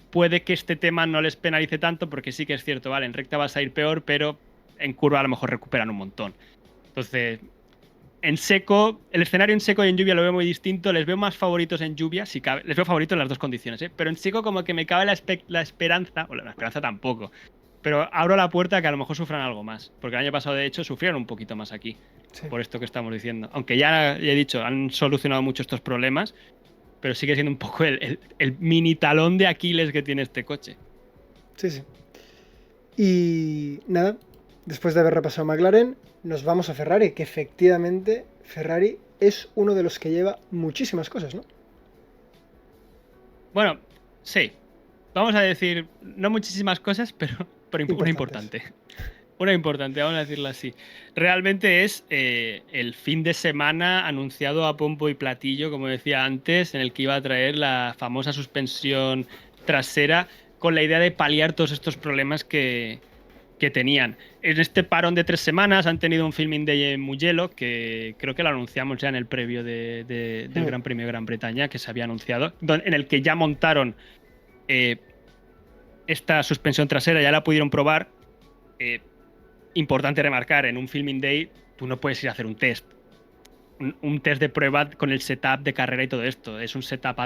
puede que este tema no les penalice tanto, porque sí que es cierto, vale, en recta vas a ir peor, pero en curva a lo mejor recuperan un montón. Entonces, en seco, el escenario en seco y en lluvia lo veo muy distinto. Les veo más favoritos en lluvia, si cabe. Les veo favoritos en las dos condiciones, ¿eh? Pero en seco como que me cabe la esperanza, o la esperanza tampoco, pero abro la puerta a que a lo mejor sufran algo más, porque el año pasado de hecho sufrieron un poquito más aquí, Sí. por esto que estamos diciendo. Aunque ya he dicho, han solucionado mucho estos problemas, pero sigue siendo un poco el mini talón de Aquiles que tiene este coche. Sí, sí. Y nada, después de haber repasado McLaren, nos vamos a Ferrari, que efectivamente Ferrari es uno de los que lleva muchísimas cosas, ¿no? Bueno, sí. Vamos a decir, no muchísimas cosas, pero una importante. Una importante, vamos a decirlo así. Realmente es el fin de semana anunciado a bombo y platillo, como decía antes, en el que iba a traer la famosa suspensión trasera con la idea de paliar todos estos problemas que tenían. En este parón de 3 semanas han tenido un filming day en Mugello, que creo que lo anunciamos ya en el previo del Gran Premio de Gran Bretaña, que se había anunciado, en el que ya montaron esta suspensión trasera, ya la pudieron probar. Importante remarcar, en un filming day tú no puedes ir a hacer un test. Un test de prueba con el setup de carrera y todo esto. Es un setup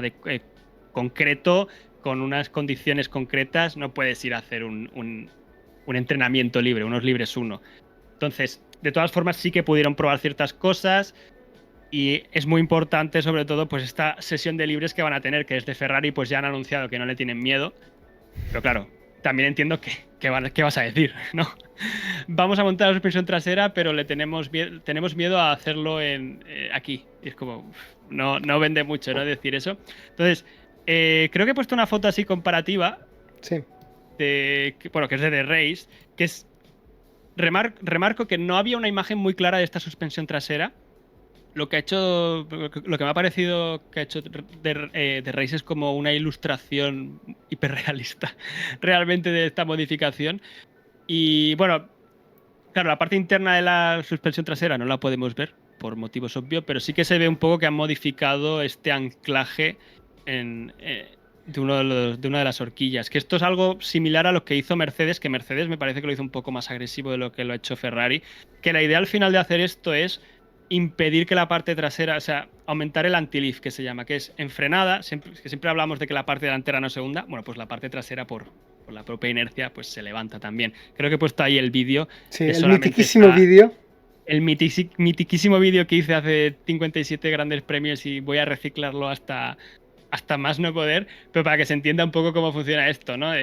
concreto, con unas condiciones concretas. No puedes ir a hacer un entrenamiento libre, unos libres uno. Entonces, de todas formas, sí que pudieron probar ciertas cosas. Y es muy importante, sobre todo, pues esta sesión de libres que van a tener, que desde Ferrari pues ya han anunciado que no le tienen miedo. Pero claro, también entiendo qué vas a decir, ¿no? Vamos a montar la suspensión trasera, pero tenemos miedo a hacerlo aquí. Y es como, no vende mucho, ¿no? Decir eso. Entonces, creo que he puesto una foto así comparativa. Sí. Que es de The Race, que es... Remarco que no había una imagen muy clara de esta suspensión trasera. Lo que me ha parecido que ha hecho The Race es como una ilustración hiperrealista realmente de esta modificación. Y bueno, claro, la parte interna de la suspensión trasera no la podemos ver por motivos obvios, pero sí que se ve un poco que han modificado este anclaje de una de las horquillas. Que esto es algo similar a lo que hizo Mercedes, que Mercedes me parece que lo hizo un poco más agresivo de lo que lo ha hecho Ferrari. Que la idea al final de hacer esto es impedir que la parte trasera, o sea, aumentar el anti-lift, que se llama, que es en frenada, que siempre hablamos de que la parte delantera no se hunda, bueno, pues la parte trasera por la propia inercia pues se levanta también. Creo que he puesto ahí el vídeo. Sí, el mitiquísimo vídeo. El mitiquísimo vídeo que hice hace 57 grandes premios y voy a reciclarlo hasta más no poder, pero para que se entienda un poco cómo funciona esto, ¿no?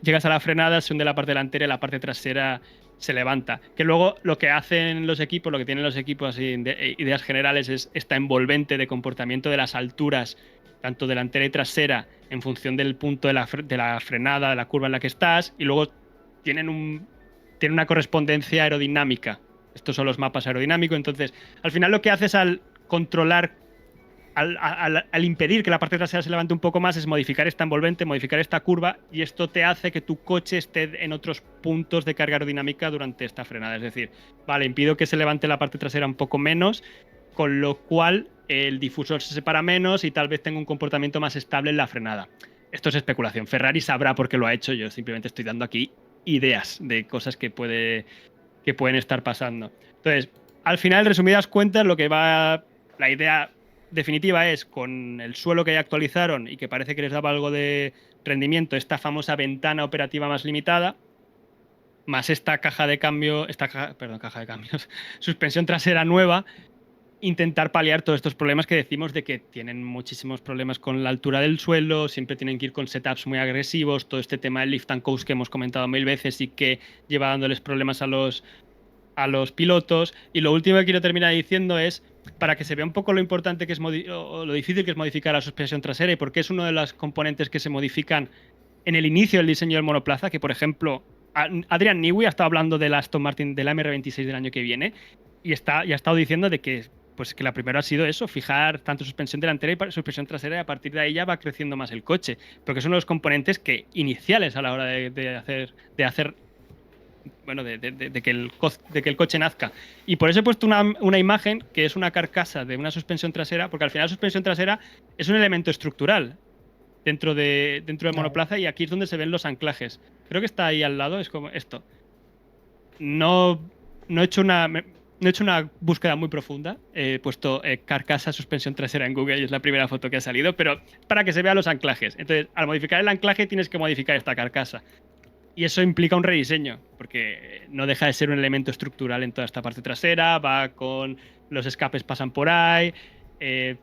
Llegas a la frenada, se hunde la parte delantera y la parte trasera se levanta. Que luego lo que hacen los equipos, lo que tienen los equipos así, ideas generales, es esta envolvente de comportamiento de las alturas, tanto delantera y trasera, en función del punto de la frenada, de la curva en la que estás, y luego tienen una correspondencia aerodinámica. Estos son los mapas aerodinámicos. Entonces, al final lo que haces al controlar, al impedir que la parte trasera se levante un poco más, es modificar esta envolvente, modificar esta curva, y esto te hace que tu coche esté en otros puntos de carga aerodinámica durante esta frenada. Es decir, vale, impido que se levante la parte trasera un poco menos, con lo cual el difusor se separa menos y tal vez tenga un comportamiento más estable en la frenada. Esto es especulación. Ferrari sabrá por qué lo ha hecho. Yo simplemente estoy dando aquí ideas de cosas que pueden estar pasando. Entonces, al final, resumidas cuentas, la idea definitiva es, con el suelo que ya actualizaron y que parece que les daba algo de rendimiento, esta famosa ventana operativa más limitada, más esta caja de cambios, suspensión trasera nueva, intentar paliar todos estos problemas que decimos de que tienen muchísimos problemas con la altura del suelo, siempre tienen que ir con setups muy agresivos, todo este tema del lift and coast que hemos comentado 1000 veces y que lleva dándoles problemas a los pilotos. Y lo último que quiero terminar diciendo es, para que se vea un poco lo importante que es o lo difícil que es modificar la suspensión trasera, y porque es uno de los componentes que se modifican en el inicio del diseño del monoplaza, que por ejemplo Adrian Newey ha estado hablando de la Aston Martin, de la MR26 del año que viene, y ha estado diciendo de que pues que la primera ha sido eso, fijar tanto suspensión delantera y suspensión trasera, y a partir de ahí ya va creciendo más el coche, porque son los componentes que iniciales a la hora de hacer bueno, de que el coche nazca. Y por eso he puesto una imagen que es una carcasa de una suspensión trasera, porque al final la suspensión trasera es un elemento estructural dentro de Claro. monoplaza, y aquí es donde se ven los anclajes. Creo que está ahí al lado, es como esto. No, no he hecho una búsqueda muy profunda. He puesto carcasa suspensión trasera en Google y es la primera foto que ha salido, pero para que se vean los anclajes. Entonces, al modificar el anclaje tienes que modificar esta carcasa. Y eso implica un rediseño, porque no deja de ser un elemento estructural en toda esta parte trasera, va con los escapes pasan por ahí,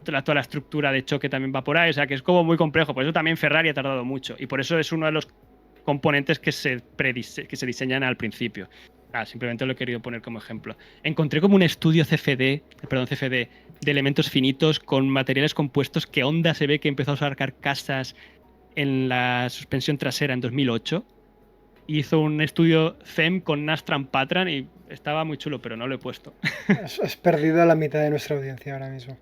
toda la estructura de choque también va por ahí, o sea que es como muy complejo. Por eso también Ferrari ha tardado mucho y por eso es uno de los componentes que se diseñan al principio. Simplemente lo he querido poner como ejemplo. Encontré como un estudio CFD de elementos finitos con materiales compuestos que Honda se ve que empezó a usar carcasas en la suspensión trasera en 2008. Hizo un estudio CEM con Nastran Patran y estaba muy chulo, pero no lo he puesto. Has perdido a la mitad de nuestra audiencia ahora mismo.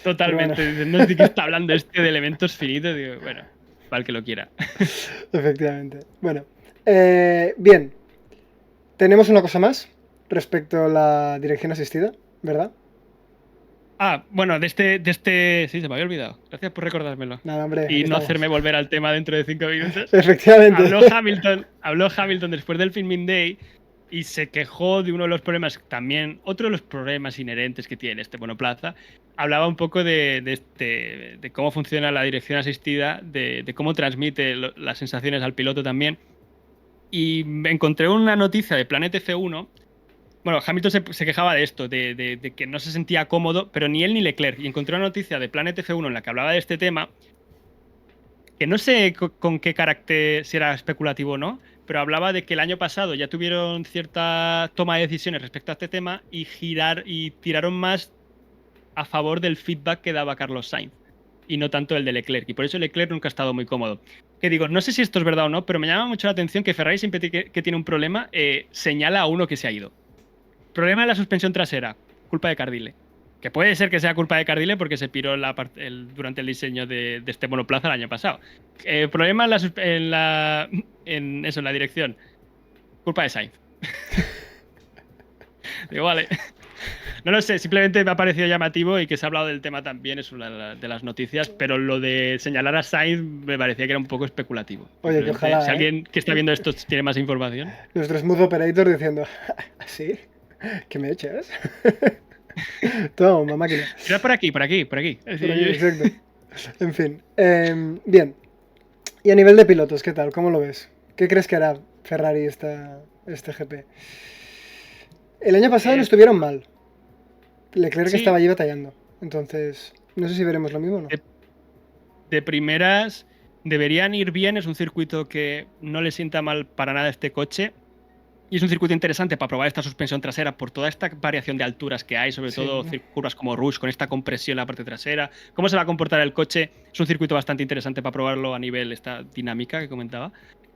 Totalmente. Bueno. No sé de qué está hablando este de elementos finitos. Digo, bueno, para el que lo quiera. Efectivamente. Bueno, bien. Tenemos una cosa más respecto a la dirección asistida, ¿verdad? Bueno, sí, se me había olvidado. Gracias por recordármelo. Nada, hombre, Y aquí no estamos. hacerme volver al tema dentro de 5 minutos. Efectivamente. Habló Hamilton después del Filming Day y se quejó de uno de los problemas, también otro de los problemas inherentes que tiene este monoplaza. Hablaba un poco de cómo funciona la dirección asistida, de cómo transmite las sensaciones al piloto también. Y me encontré una noticia de Planet F1. Bueno, Hamilton se quejaba de esto, de que no se sentía cómodo, pero ni él ni Leclerc. Y encontré una noticia de Planet F1 en la que hablaba de este tema, que no sé con qué carácter, si era especulativo o no, pero hablaba de que el año pasado ya tuvieron cierta toma de decisiones respecto a este tema y tiraron más a favor del feedback que daba Carlos Sainz y no tanto el de Leclerc. Y por eso Leclerc nunca ha estado muy cómodo. Que digo, no sé si esto es verdad o no, pero me llama mucho la atención que Ferrari siempre que tiene un problema señala a uno que se ha ido. Problema de la suspensión trasera, culpa de Cardile. Que puede ser que sea culpa de Cardile porque se piró durante el diseño de este monoplaza el año pasado. Problema en la dirección. Culpa de Sainz. Digo, vale. No lo sé, simplemente me ha parecido llamativo y que se ha hablado del tema también, es una de las noticias, pero lo de señalar a Sainz me parecía que era un poco especulativo. Oye, que ojalá, si alguien que está viendo esto tiene más información. Nuestro smooth operator diciendo, ¿sí? ¿Qué me echas? Toma, máquina. Era por aquí. Exacto. En fin. Bien. Y a nivel de pilotos, ¿qué tal? ¿Cómo lo ves? ¿Qué crees que hará Ferrari este GP? El año pasado no estuvieron mal. Leclerc sí. estaba allí batallando. Entonces, no sé si veremos lo mismo o no. De primeras, deberían ir bien. Es un circuito que no le sienta mal para nada este coche. Y es un circuito interesante para probar esta suspensión trasera por toda esta variación de alturas que hay, sobre todo curvas como Rush, con esta compresión en la parte trasera. ¿Cómo se va a comportar el coche? Es un circuito bastante interesante para probarlo a nivel esta dinámica que comentaba.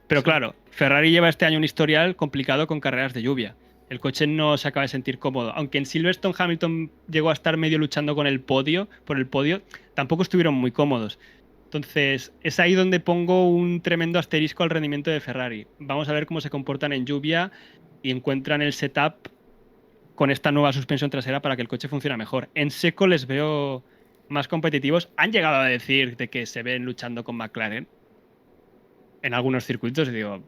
Pero claro, Ferrari lleva este año un historial complicado con carreras de lluvia. El coche no se acaba de sentir cómodo. Aunque en Silverstone Hamilton llegó a estar medio luchando por el podio, tampoco estuvieron muy cómodos. Entonces, es ahí donde pongo un tremendo asterisco al rendimiento de Ferrari. Vamos a ver cómo se comportan en lluvia y encuentran el setup con esta nueva suspensión trasera para que el coche funcione mejor. En seco les veo más competitivos. Han llegado a decir de que se ven luchando con McLaren en algunos circuitos y digo,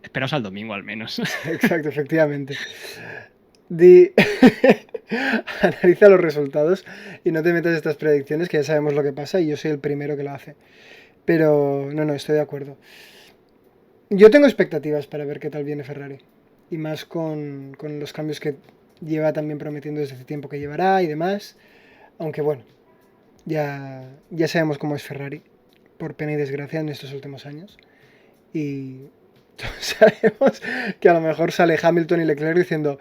esperaos al domingo al menos. Exacto, efectivamente. Analiza los resultados y no te metas estas predicciones que ya sabemos lo que pasa y yo soy el primero que lo hace. Pero no, estoy de acuerdo. Yo tengo expectativas para ver qué tal viene Ferrari. Y más con los cambios que lleva también prometiendo desde hace tiempo que llevará y demás. Aunque bueno, ya sabemos cómo es Ferrari, por pena y desgracia en estos últimos años. Y sabemos que a lo mejor sale Hamilton y Leclerc diciendo,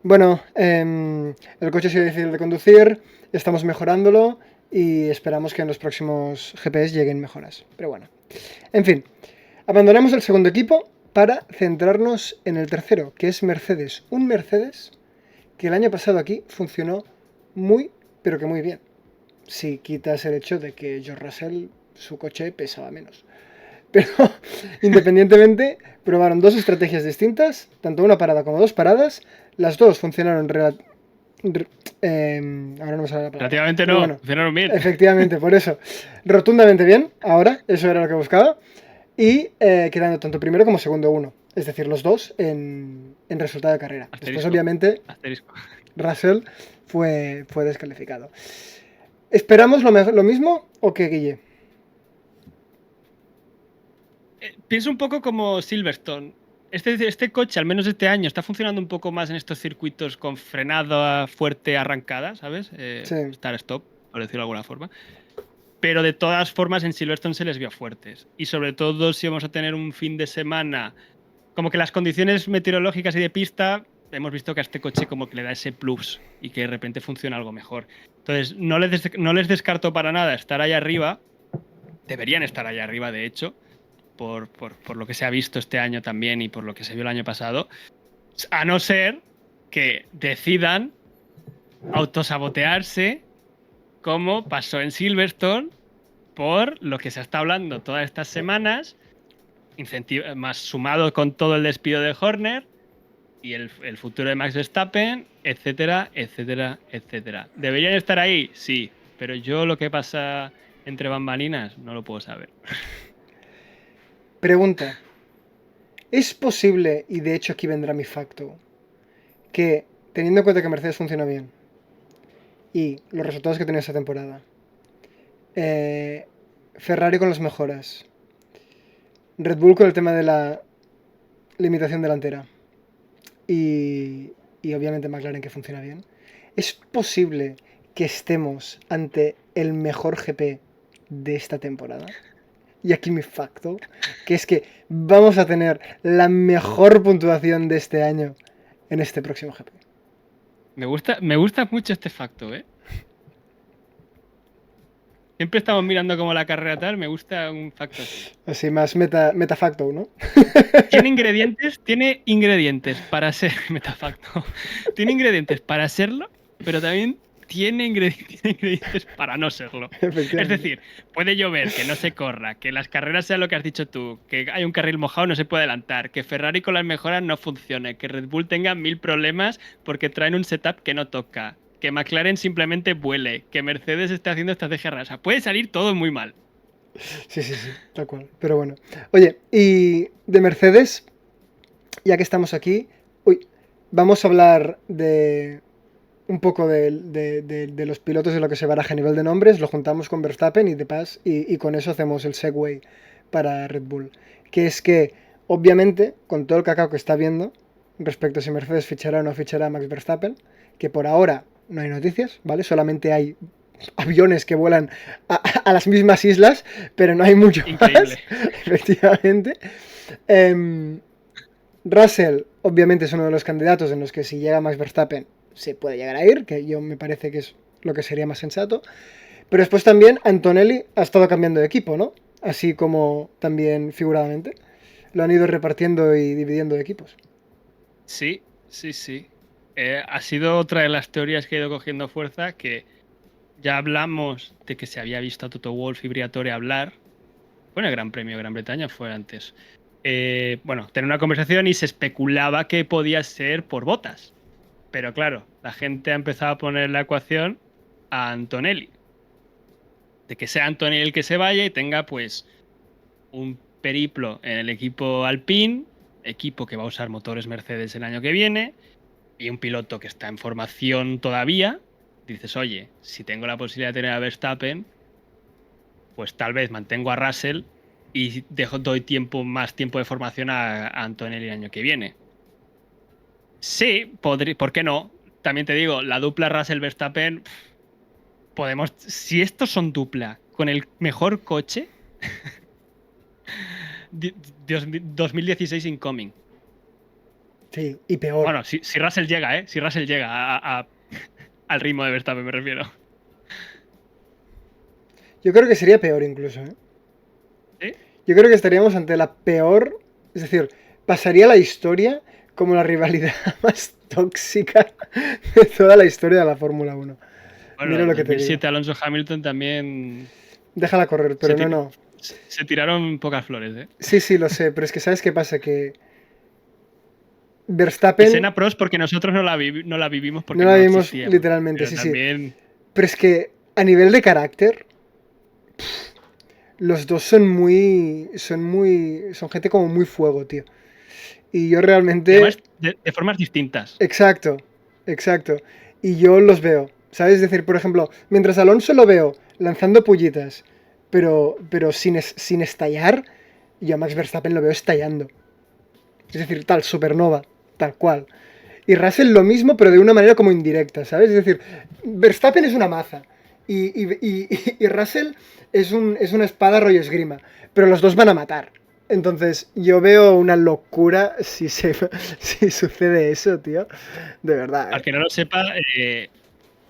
bueno, el coche ha sido difícil de conducir, estamos mejorándolo y esperamos que en los próximos GPs lleguen mejoras. Pero bueno, en fin, abandonamos el segundo equipo para centrarnos en el tercero, que es Mercedes. Un Mercedes que el año pasado aquí funcionó muy, pero que muy bien. Si quitas el hecho de que George Russell, su coche pesaba menos. Pero independientemente, probaron dos estrategias distintas, tanto una parada como dos paradas. Las dos funcionaron ahora no me sale la palabra. Relativamente Pero no, bueno, funcionaron bien. efectivamente, por eso. Rotundamente bien, ahora, eso era lo que buscaba. Y quedando tanto primero como segundo uno. Es decir, los dos en resultado de carrera. Asterisco. Después, obviamente, Asterisco. Russell fue descalificado. ¿Esperamos lo mismo o qué, Guille? Pienso un poco como Silverstone. Este coche, al menos este año, está funcionando un poco más en estos circuitos con frenada fuerte arrancada, ¿sabes? Sí. Start-stop, por decirlo de alguna forma. Pero de todas formas en Silverstone se les vio fuertes. Y sobre todo si vamos a tener un fin de semana, como que las condiciones meteorológicas y de pista, hemos visto que a este coche como que le da ese plus y que de repente funciona algo mejor. Entonces, no les descarto para nada estar ahí arriba. Deberían estar ahí arriba, de hecho. Por lo que se ha visto este año también y por lo que se vio el año pasado, a no ser que decidan autosabotearse como pasó en Silverstone por lo que se está hablando todas estas semanas, más sumado con todo el despido de Horner y el futuro de Max Verstappen, etcétera, etcétera, etcétera. ¿Deberían estar ahí? Sí, pero yo lo que pasa entre bambalinas no lo puedo saber. Pregunta. ¿Es posible, y de hecho aquí vendrá mi facto, que teniendo en cuenta que Mercedes funciona bien y los resultados que tiene esta temporada, Ferrari con las mejoras, Red Bull con el tema de la limitación delantera y obviamente McLaren que funciona bien, ¿es posible que estemos ante el mejor GP de esta temporada? Y aquí mi facto, que es que vamos a tener la mejor puntuación de este año en este próximo GP. Me gusta mucho este facto, ¿eh? Siempre estamos mirando como la carrera tal, me gusta un facto así. Así más metafacto, ¿no? Tiene ingredientes para ser metafacto. Tiene ingredientes para serlo, pero también tiene ingredientes para no serlo. Es decir, puede llover, que no se corra, que las carreras sean lo que has dicho tú, que hay un carril mojado, no se puede adelantar, que Ferrari con las mejoras no funcione, que Red Bull tenga 1000 problemas porque traen un setup que no toca, que McLaren simplemente vuele, que Mercedes esté haciendo estrategia rasa. Puede salir todo muy mal. Sí, tal cual. Pero bueno. Oye, y de Mercedes, ya que estamos aquí, vamos a hablar de un poco de los pilotos de lo que se baraja a nivel de nombres, lo juntamos con Verstappen y de pas, y con eso hacemos el segue para Red Bull. Que es que, obviamente, con todo el cacao que está viendo respecto a si Mercedes fichará o no fichará a Max Verstappen, que por ahora no hay noticias, ¿vale? Solamente hay aviones que vuelan a las mismas islas, pero no hay mucho Increíble. más, efectivamente. Russell, obviamente, es uno de los candidatos en los que si llega Max Verstappen se puede llegar a ir, que yo me parece que es lo que sería más sensato. Pero después también Antonelli ha estado cambiando de equipo, ¿no? Así como también figuradamente. Lo han ido repartiendo y dividiendo de equipos. Sí. Ha sido otra de las teorías que ha ido cogiendo fuerza, que ya hablamos de que se había visto a Toto Wolff y Briatore hablar. Bueno, el Gran Premio de Gran Bretaña fue antes. Tener una conversación y se especulaba que podía ser por Bottas. Pero claro, la gente ha empezado a poner la ecuación a Antonelli. De que sea Antonelli el que se vaya y tenga pues un periplo en el equipo Alpine, equipo que va a usar motores Mercedes el año que viene, y un piloto que está en formación todavía. Dices, oye, si tengo la posibilidad de tener a Verstappen, pues tal vez mantengo a Russell y doy más tiempo de formación a Antonelli el año que viene. Sí, ¿por qué no? También te digo, la dupla Russell-Verstappen, podemos, si estos son dupla con el mejor coche, 2016 incoming. Sí, y peor. Bueno, si Russell llega, ¿eh? Si Russell llega al ritmo de Verstappen, me refiero. Yo creo que sería peor incluso, ¿eh? ¿Sí? Yo creo que estaríamos ante la peor, es decir, pasaría la historia como la rivalidad más tóxica de toda la historia de la Fórmula 1. Bueno, Mira el lo que te digo. 2007 Alonso Hamilton también Déjala correr, pero no. se tiraron pocas flores, ¿eh? Sí, lo sé, pero es que ¿sabes qué pasa? Que Y Verstappen Senna Pros porque nosotros no la vivimos no porque la no vimos existíamos. literalmente, Pero sí. también Pero es que a nivel de carácter, los dos son gente como muy fuego, tío. Y yo y además realmente, de formas distintas. exacto, exacto. Y yo los veo, ¿sabes? Es decir, por ejemplo, mientras Alonso lo veo lanzando pullitas, pero sin estallar, yo a Max Verstappen lo veo estallando. Es decir, tal, supernova, tal cual. Y Russell lo mismo, pero de una manera como indirecta, ¿sabes? Es decir, Verstappen es una maza y Russell es una espada rollo esgrima, pero los dos van a matar. Entonces, yo veo una locura si sucede eso, tío. De verdad, Al ¿eh? que no lo sepa,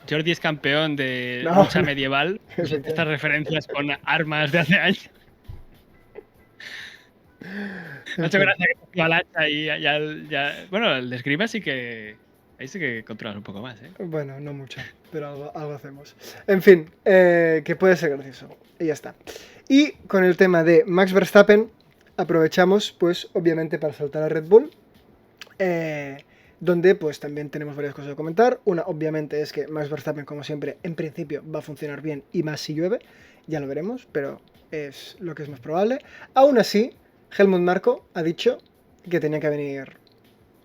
Jordi es campeón de No, lucha no, medieval. Pues estas efectivamente. referencias con armas de hace años. Me ha En hecho fin. gracia que cogió al hacha y bueno, el de esgrima sí que. Ahí sí que controlas un poco más, ¿eh? Bueno, no mucho, pero algo hacemos. En fin, que puede ser gracioso. Y ya está. Y con el tema de Max Verstappen, aprovechamos, pues, obviamente, para saltar a Red Bull. eh, donde, pues, también tenemos varias cosas que comentar. Una, obviamente, es que Max Verstappen, como siempre, en principio va a funcionar bien y más si llueve. Ya lo veremos, pero es lo que es más probable. Aún así, Helmut Marko ha dicho que tenía que venir.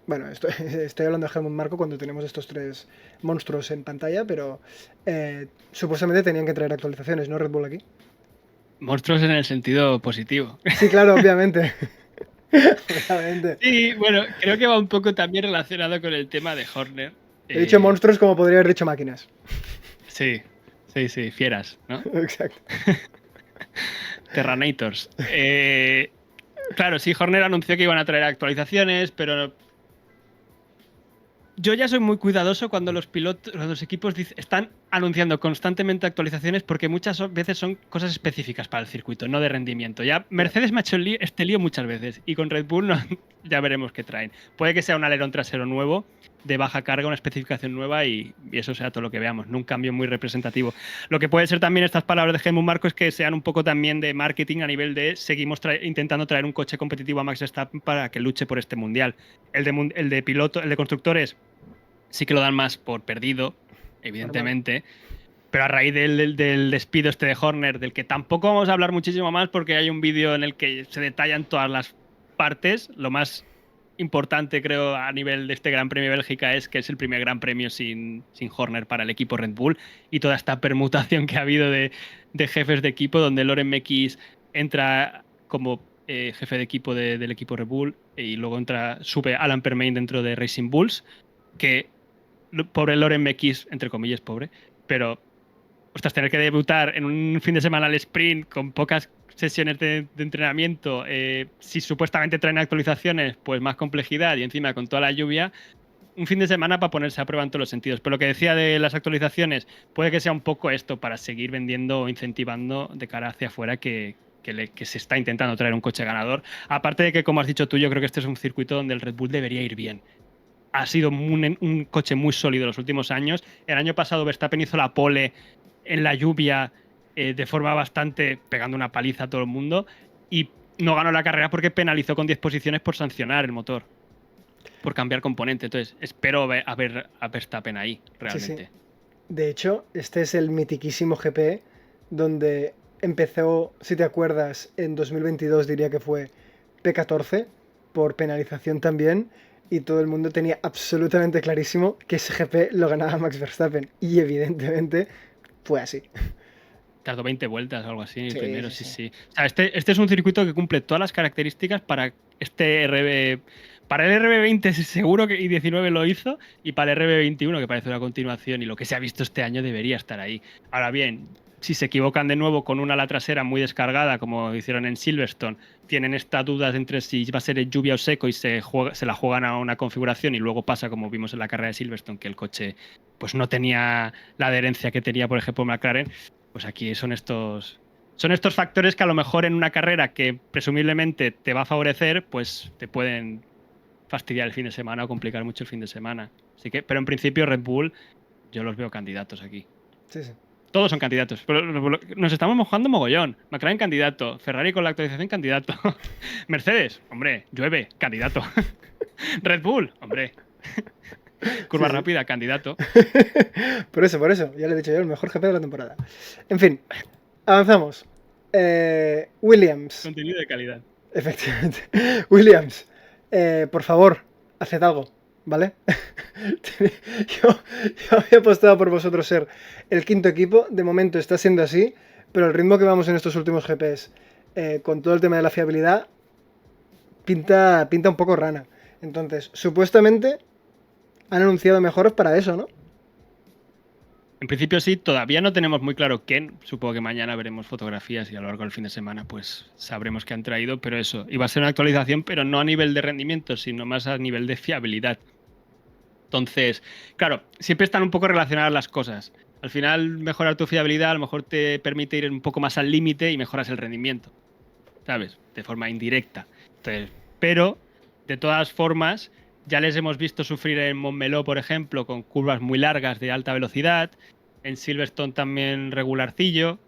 Bueno, estoy hablando de Helmut Marko cuando tenemos estos tres monstruos en pantalla, pero supuestamente tenían que traer actualizaciones, ¿no? Red Bull aquí. Monstruos en el sentido positivo. Sí, claro, obviamente. Obviamente. Sí, bueno, creo que va un poco también relacionado con el tema de Horner. He dicho Eh, monstruos como podría haber dicho máquinas. sí, sí, fieras, ¿no? Exacto. Terranators. Claro, sí, Horner anunció que iban a traer actualizaciones, pero yo ya soy muy cuidadoso cuando cuando los equipos están anunciando constantemente actualizaciones porque muchas veces son cosas específicas para el circuito, no de rendimiento. Ya Ya. Mercedes me ha hecho este lío muchas veces y con Red Bull ya veremos qué traen. Puede que sea un alerón trasero nuevo de baja carga, una especificación nueva y eso sea todo lo que veamos, no un cambio muy representativo. Lo que puede ser también estas palabras de Helmut Marko es que sean un poco también de marketing a nivel de seguimos intentando traer un coche competitivo a Max Verstappen para que luche por este mundial. El de piloto, el de constructores sí que lo dan más por perdido, Normal. evidentemente. Pero a raíz del despido este de Horner, del que tampoco vamos a hablar muchísimo más porque hay un vídeo en el que se detallan todas las partes. Lo más importante, creo, a nivel de este Gran Premio de Bélgica es que es el primer Gran Premio sin Horner para el equipo Red Bull y toda esta permutación que ha habido de jefes de equipo, donde Loren Mekies entra como jefe de equipo del equipo Red Bull y luego sube Alan Permain dentro de Racing Bulls, que pobre Loren Mekies, entre comillas, pobre, pero ostras, tener que debutar en un fin de semana al sprint con pocas sesiones de entrenamiento, si supuestamente traen actualizaciones, pues más complejidad y encima con toda la lluvia, un fin de semana para ponerse a prueba en todos los sentidos. Pero lo que decía de las actualizaciones, puede que sea un poco esto para seguir vendiendo o incentivando de cara hacia afuera que se está intentando traer un coche ganador. Aparte de que, como has dicho tú, yo creo que este es un circuito donde el Red Bull debería ir bien. Ha sido un coche muy sólido los últimos años. El año pasado Verstappen hizo la pole en la lluvia de forma bastante pegando una paliza a todo el mundo y no ganó la carrera porque penalizó con 10 posiciones por sancionar el motor, por cambiar componente. Entonces, espero a ver a Verstappen ahí, Sí, sí. realmente. De hecho, este es el mitiquísimo GP donde empezó, si te acuerdas, en 2022 diría que fue P14 por penalización también y todo el mundo tenía absolutamente clarísimo que ese GP lo ganaba Max Verstappen y evidentemente fue así. Tardó 20 vueltas o algo así, el Sí, primero, sí, sí, sí. sí. O sea, este es un circuito que cumple todas las características para este RB. Para el RB20 seguro que y 19 lo hizo, y para el RB21, que parece una continuación, y lo que se ha visto este año debería estar ahí. Ahora bien, si se equivocan de nuevo con una ala trasera muy descargada, como hicieron en Silverstone, tienen estas dudas entre si va a ser lluvia o seco y se la juegan a una configuración y luego pasa como vimos en la carrera de Silverstone, que el coche pues no tenía la adherencia que tenía, por ejemplo, McLaren, pues aquí son estos factores que a lo mejor en una carrera que presumiblemente te va a favorecer, pues te pueden fastidiar el fin de semana o complicar mucho el fin de semana. Así que, pero en principio Red Bull, yo los veo candidatos aquí. Sí, sí. Todos son candidatos. Pero nos estamos mojando mogollón. McLaren candidato. Ferrari con la actualización candidato. Mercedes, hombre, llueve, candidato. Red Bull, hombre. Curva Sí, sí. rápida, candidato. Por eso, ya le he dicho yo, el mejor GP de la temporada. En fin, avanzamos. Williams, Contenido de calidad. efectivamente. Williams, por favor, haced algo, ¿vale? yo había apostado por vosotros ser el quinto equipo, de momento está siendo así, pero el ritmo que vamos en estos últimos GPs, con todo el tema de la fiabilidad, pinta un poco rana. Entonces, supuestamente han anunciado mejoras para eso, ¿no? En principio sí, todavía no tenemos muy claro quién. Supongo que mañana veremos fotografías y a lo largo del fin de semana pues sabremos qué han traído, pero eso, iba a ser una actualización, pero no a nivel de rendimiento, sino más a nivel de fiabilidad. Entonces, claro, siempre están un poco relacionadas las cosas. Al final, mejorar tu fiabilidad a lo mejor te permite ir un poco más al límite y mejoras el rendimiento, ¿sabes? De forma indirecta. Entonces, pero, de todas formas, ya les hemos visto sufrir en Montmeló, por ejemplo, con curvas muy largas de alta velocidad. En Silverstone también regularcillo.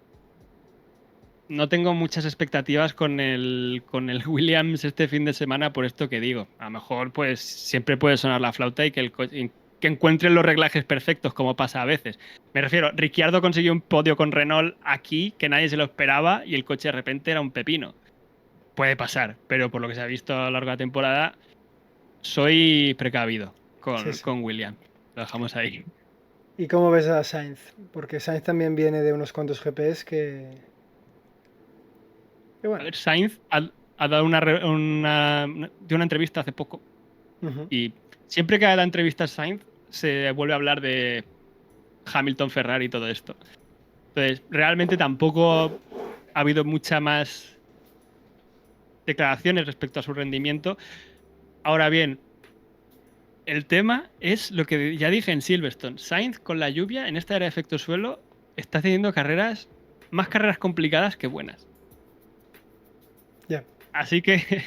No tengo muchas expectativas con el Williams este fin de semana por esto que digo. A lo mejor pues siempre puede sonar la flauta y que encuentren los reglajes perfectos como pasa a veces. Me refiero, Ricciardo consiguió un podio con Renault aquí que nadie se lo esperaba y el coche de repente era un pepino. Puede pasar, pero por lo que se ha visto a lo largo de la temporada, soy precavido Sí, con, sí. con Williams. Lo dejamos ahí. ¿Y cómo ves a Sainz? Porque Sainz también viene de unos cuantos GPs que A bueno. ver, Sainz ha dado dio una entrevista hace poco. Ujú. Y siempre que da entrevistas Sainz, se vuelve a hablar de Hamilton, Ferrari y todo esto. Entonces, realmente tampoco ha habido mucha más declaraciones respecto a su rendimiento. Ahora bien, el tema es lo que ya dije en Silverstone. Sainz con la lluvia en esta era de efecto suelo está haciendo más carreras complicadas que buenas. Ya. Así que,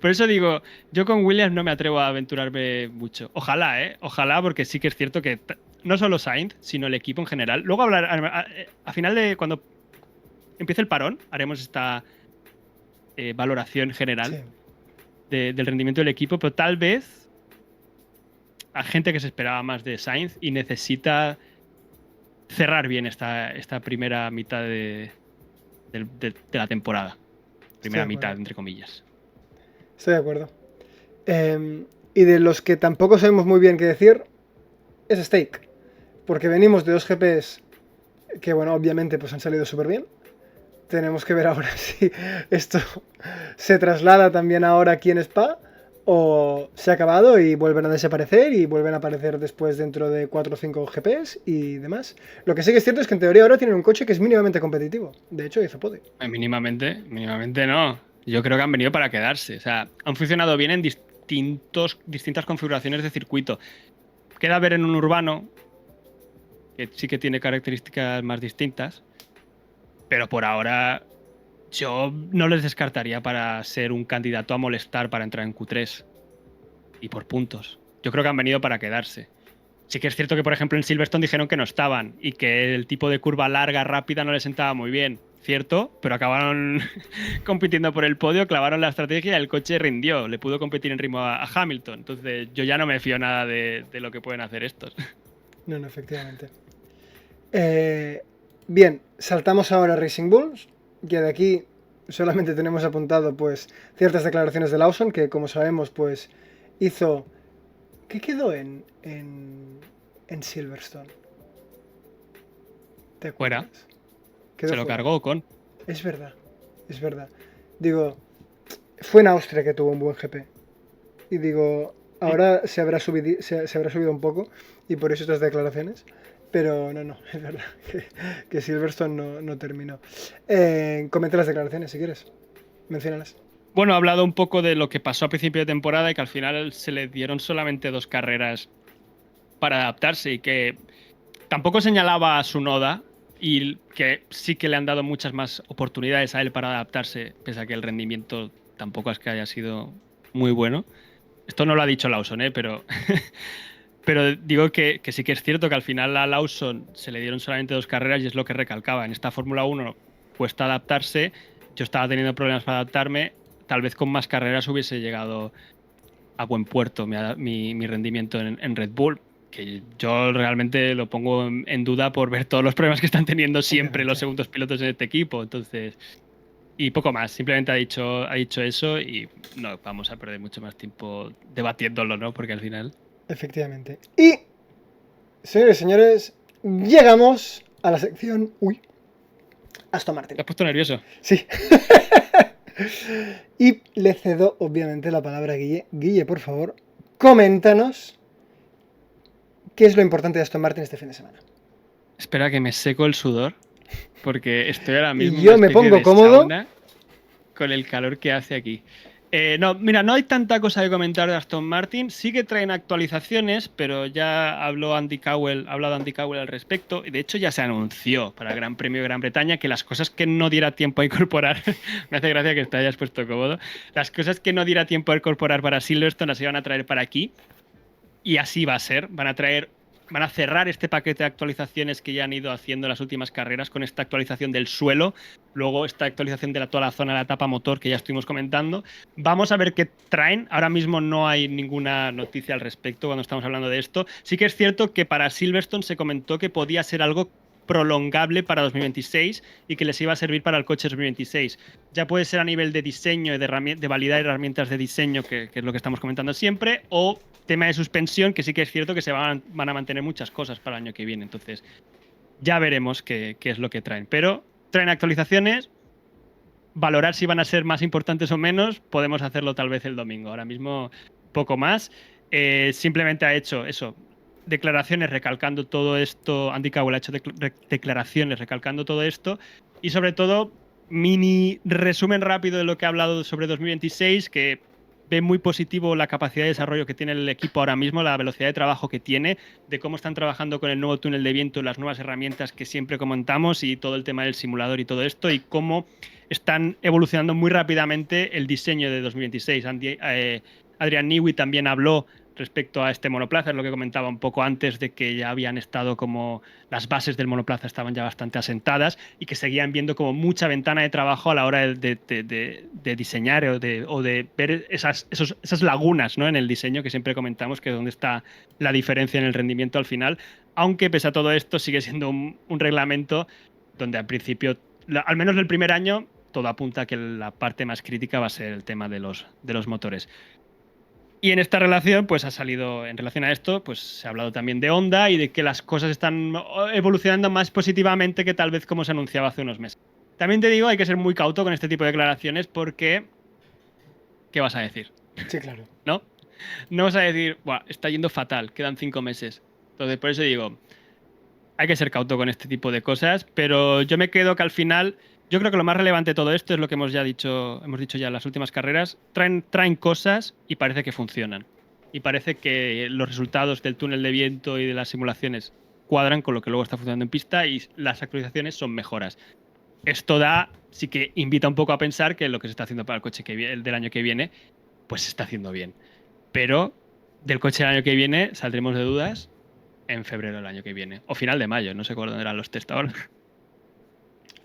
por eso digo, yo con Williams no me atrevo a aventurarme mucho. Ojalá, ¿eh? Ojalá, porque sí que es cierto que no solo Sainz, sino el equipo en general. Luego hablar, a final de cuando empiece el parón, haremos esta valoración Sí. general del rendimiento del equipo, pero tal vez a gente que se esperaba más de Sainz y necesita cerrar bien esta primera mitad de la temporada. Estoy Primera de mitad, acuerdo. entre comillas. Estoy de acuerdo. Y de los que tampoco sabemos muy bien qué decir, es Stake. Porque venimos de dos GPs que, bueno, obviamente pues han salido súper bien. Tenemos que ver ahora si esto se traslada también ahora aquí en Spa o se ha acabado y vuelven a desaparecer y vuelven a aparecer después dentro de 4 o 5 GPs y demás. Lo que sí que es cierto es que en teoría ahora tienen un coche que es mínimamente competitivo. De hecho, hizo podio. Mínimamente no. Yo creo que han venido para quedarse. O sea, han funcionado bien en distintas configuraciones de circuito. Queda ver en un urbano, que sí que tiene características más distintas, pero por ahora yo no les descartaría para ser un candidato a molestar para entrar en Q3 y por puntos. Yo creo que han venido para quedarse. Sí que es cierto que, por ejemplo, en Silverstone dijeron que no estaban y que el tipo de curva larga, rápida, no les sentaba muy bien. Cierto, pero acabaron compitiendo por el podio, clavaron la estrategia y el coche rindió. Le pudo competir en ritmo a Hamilton. Entonces, yo ya no me fío nada de lo que pueden hacer estos. No, no, efectivamente. Eh, bien, saltamos ahora a Racing Bulls, que de aquí solamente tenemos apuntado pues ciertas declaraciones de Lawson, que como sabemos pues hizo... ¿Qué quedó en Silverstone? ¿Te Fuera. acuerdas? Quedó Se lo fuera. cargó con. Es verdad, es verdad. Digo, fue en Austria que tuvo un buen GP. Y digo, ahora se habrá subido un poco y por eso estas declaraciones. Pero no, es verdad que Silverstone no terminó. Comenta las declaraciones si quieres. Menciónalas. Bueno, ha hablado un poco de lo que pasó a principio de temporada y que al final se le dieron solamente 2 carreras para adaptarse y que tampoco señalaba a su Noda y que sí que le han dado muchas más oportunidades a él para adaptarse, pese a que el rendimiento tampoco es que haya sido muy bueno. Esto no lo ha dicho Lawson, pero Pero digo que sí que es cierto que al final a Lawson se le dieron solamente 2 carreras y es lo que recalcaba. En esta Fórmula 1 cuesta adaptarse. Yo estaba teniendo problemas para adaptarme. Tal vez con más carreras hubiese llegado a buen puerto mi rendimiento en Red Bull, que yo realmente lo pongo en duda por ver todos los problemas que están teniendo siempre los Obviamente. segundos pilotos en este equipo. Entonces, y poco más. Simplemente ha dicho eso y no vamos a perder mucho más tiempo debatiéndolo, ¿no? Porque al final... Efectivamente. Y, señores y señores, llegamos a la sección... Uy, Aston Martin. Te has puesto nervioso. Sí. Y le cedo, obviamente, la palabra a Guille. Guille, por favor, coméntanos qué es lo importante de Aston Martin este fin de semana. Espera que me seco el sudor, porque estoy ahora mismo Y en una yo me especie pongo de cómodo. sauna con el calor que hace aquí. No, mira, no hay tanta cosa que comentar de Aston Martin. Sí que traen actualizaciones, pero ya ha hablado Andy Cowell al respecto. Y de hecho ya se anunció para el Gran Premio de Gran Bretaña que las cosas que no diera tiempo a incorporar, me hace gracia que te hayas puesto cómodo, las cosas que no diera tiempo a incorporar para Silverstone las iban a traer para aquí. Y así va a ser. Van a cerrar este paquete de actualizaciones que ya han ido haciendo las últimas carreras con esta actualización del suelo, luego esta actualización de toda la zona de la etapa motor que ya estuvimos comentando. Vamos a ver qué traen. Ahora mismo no hay ninguna noticia al respecto cuando estamos hablando de esto. Sí que es cierto que para Silverstone se comentó que podía ser algo prolongable para 2026 y que les iba a servir para el coche 2026. Ya puede ser a nivel de diseño y de validar herramientas de diseño, que es lo que estamos comentando siempre, o tema de suspensión, que sí que es cierto que se van a mantener muchas cosas para el año que viene. Entonces, ya veremos qué es lo que traen. Pero traen actualizaciones. Valorar si van a ser más importantes o menos, podemos hacerlo tal vez el domingo. Ahora mismo, poco más. Simplemente ha hecho eso. Declaraciones recalcando todo esto. Andy Cowell ha hecho declaraciones recalcando todo esto. Y sobre todo, mini resumen rápido de lo que ha hablado sobre 2026, que ve muy positivo la capacidad de desarrollo que tiene el equipo ahora mismo, la velocidad de trabajo que tiene, de cómo están trabajando con el nuevo túnel de viento, las nuevas herramientas que siempre comentamos y todo el tema del simulador y todo esto, y cómo están evolucionando muy rápidamente el diseño de 2026. Adrian Newey también habló respecto a este monoplaza, es lo que comentaba un poco antes, de que ya habían estado como las bases del monoplaza estaban ya bastante asentadas y que seguían viendo como mucha ventana de trabajo a la hora de diseñar o de ver esas lagunas, ¿no? En el diseño, que siempre comentamos que es donde está la diferencia en el rendimiento al final, aunque pese a todo esto sigue siendo un reglamento donde al principio, al menos el primer año, todo apunta a que la parte más crítica va a ser el tema de los motores. Y en esta relación, pues ha salido, en relación a esto, pues se ha hablado también de Honda y de que las cosas están evolucionando más positivamente que tal vez como se anunciaba hace unos meses. También te digo, hay que ser muy cauto con este tipo de declaraciones porque, ¿qué vas a decir? Sí, claro. ¿No? No vas a decir, buah, está yendo fatal, quedan 5 meses. Entonces, por eso digo, hay que ser cauto con este tipo de cosas, pero yo me quedo que al final, yo creo que lo más relevante de todo esto es lo que hemos dicho ya en las últimas carreras, traen cosas y parece que funcionan. Y parece que los resultados del túnel de viento y de las simulaciones cuadran con lo que luego está funcionando en pista y las actualizaciones son mejoras. Esto sí que invita un poco a pensar que lo que se está haciendo para el coche del año que viene, pues se está haciendo bien. Pero del coche del año que viene saldremos de dudas en febrero del año que viene. O final de mayo, no sé cuándo eran los test ahora.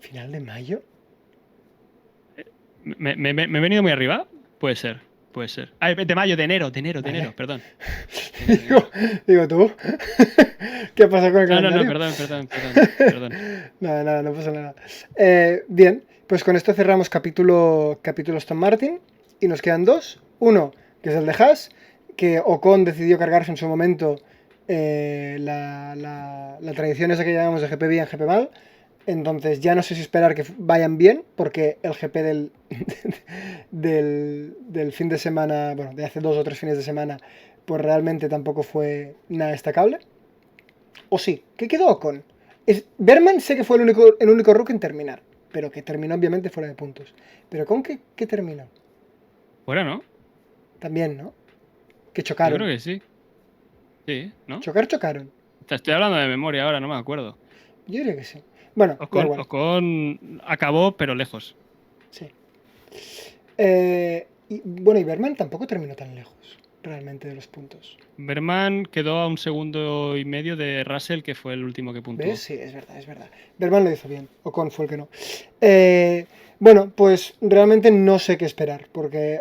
¿Final de mayo? ¿Me he venido muy arriba? Puede ser, puede ser. Ah, de mayo, de enero, Vale. perdón. Digo tú. ¿Qué pasa con el No, calendario? perdón. Nada, nada, no pasa nada. Bien, pues con esto cerramos capítulo Aston Martin y nos quedan dos. Uno, que es el de Haas, que Ocon decidió cargarse en su momento la tradición esa que llamamos de GP bien, GP mal. Entonces ya no sé si esperar que vayan bien, porque el GP del fin de semana, bueno, de hace 2 o 3 fines de semana, pues realmente tampoco fue nada destacable. O sí, ¿qué quedó con? Berman sé que fue el único rookie en terminar, pero que terminó obviamente fuera de puntos. Pero ¿con qué terminó? Bueno, ¿no? También, ¿no? Que Yo creo chocaron. que sí. Sí, ¿no? Chocaron. Te estoy hablando de memoria ahora, no me acuerdo. Yo diría que sí. Bueno, da igual. Ocon acabó, pero lejos. Sí. Y Berman tampoco terminó tan lejos. realmente de los puntos. Berman quedó a 1,5 segundos de Russell, que fue el último que puntuó. ¿Ves? Sí, es verdad, es verdad. Berman lo hizo bien. Ocon fue el que no. Bueno, pues realmente no sé qué esperar, porque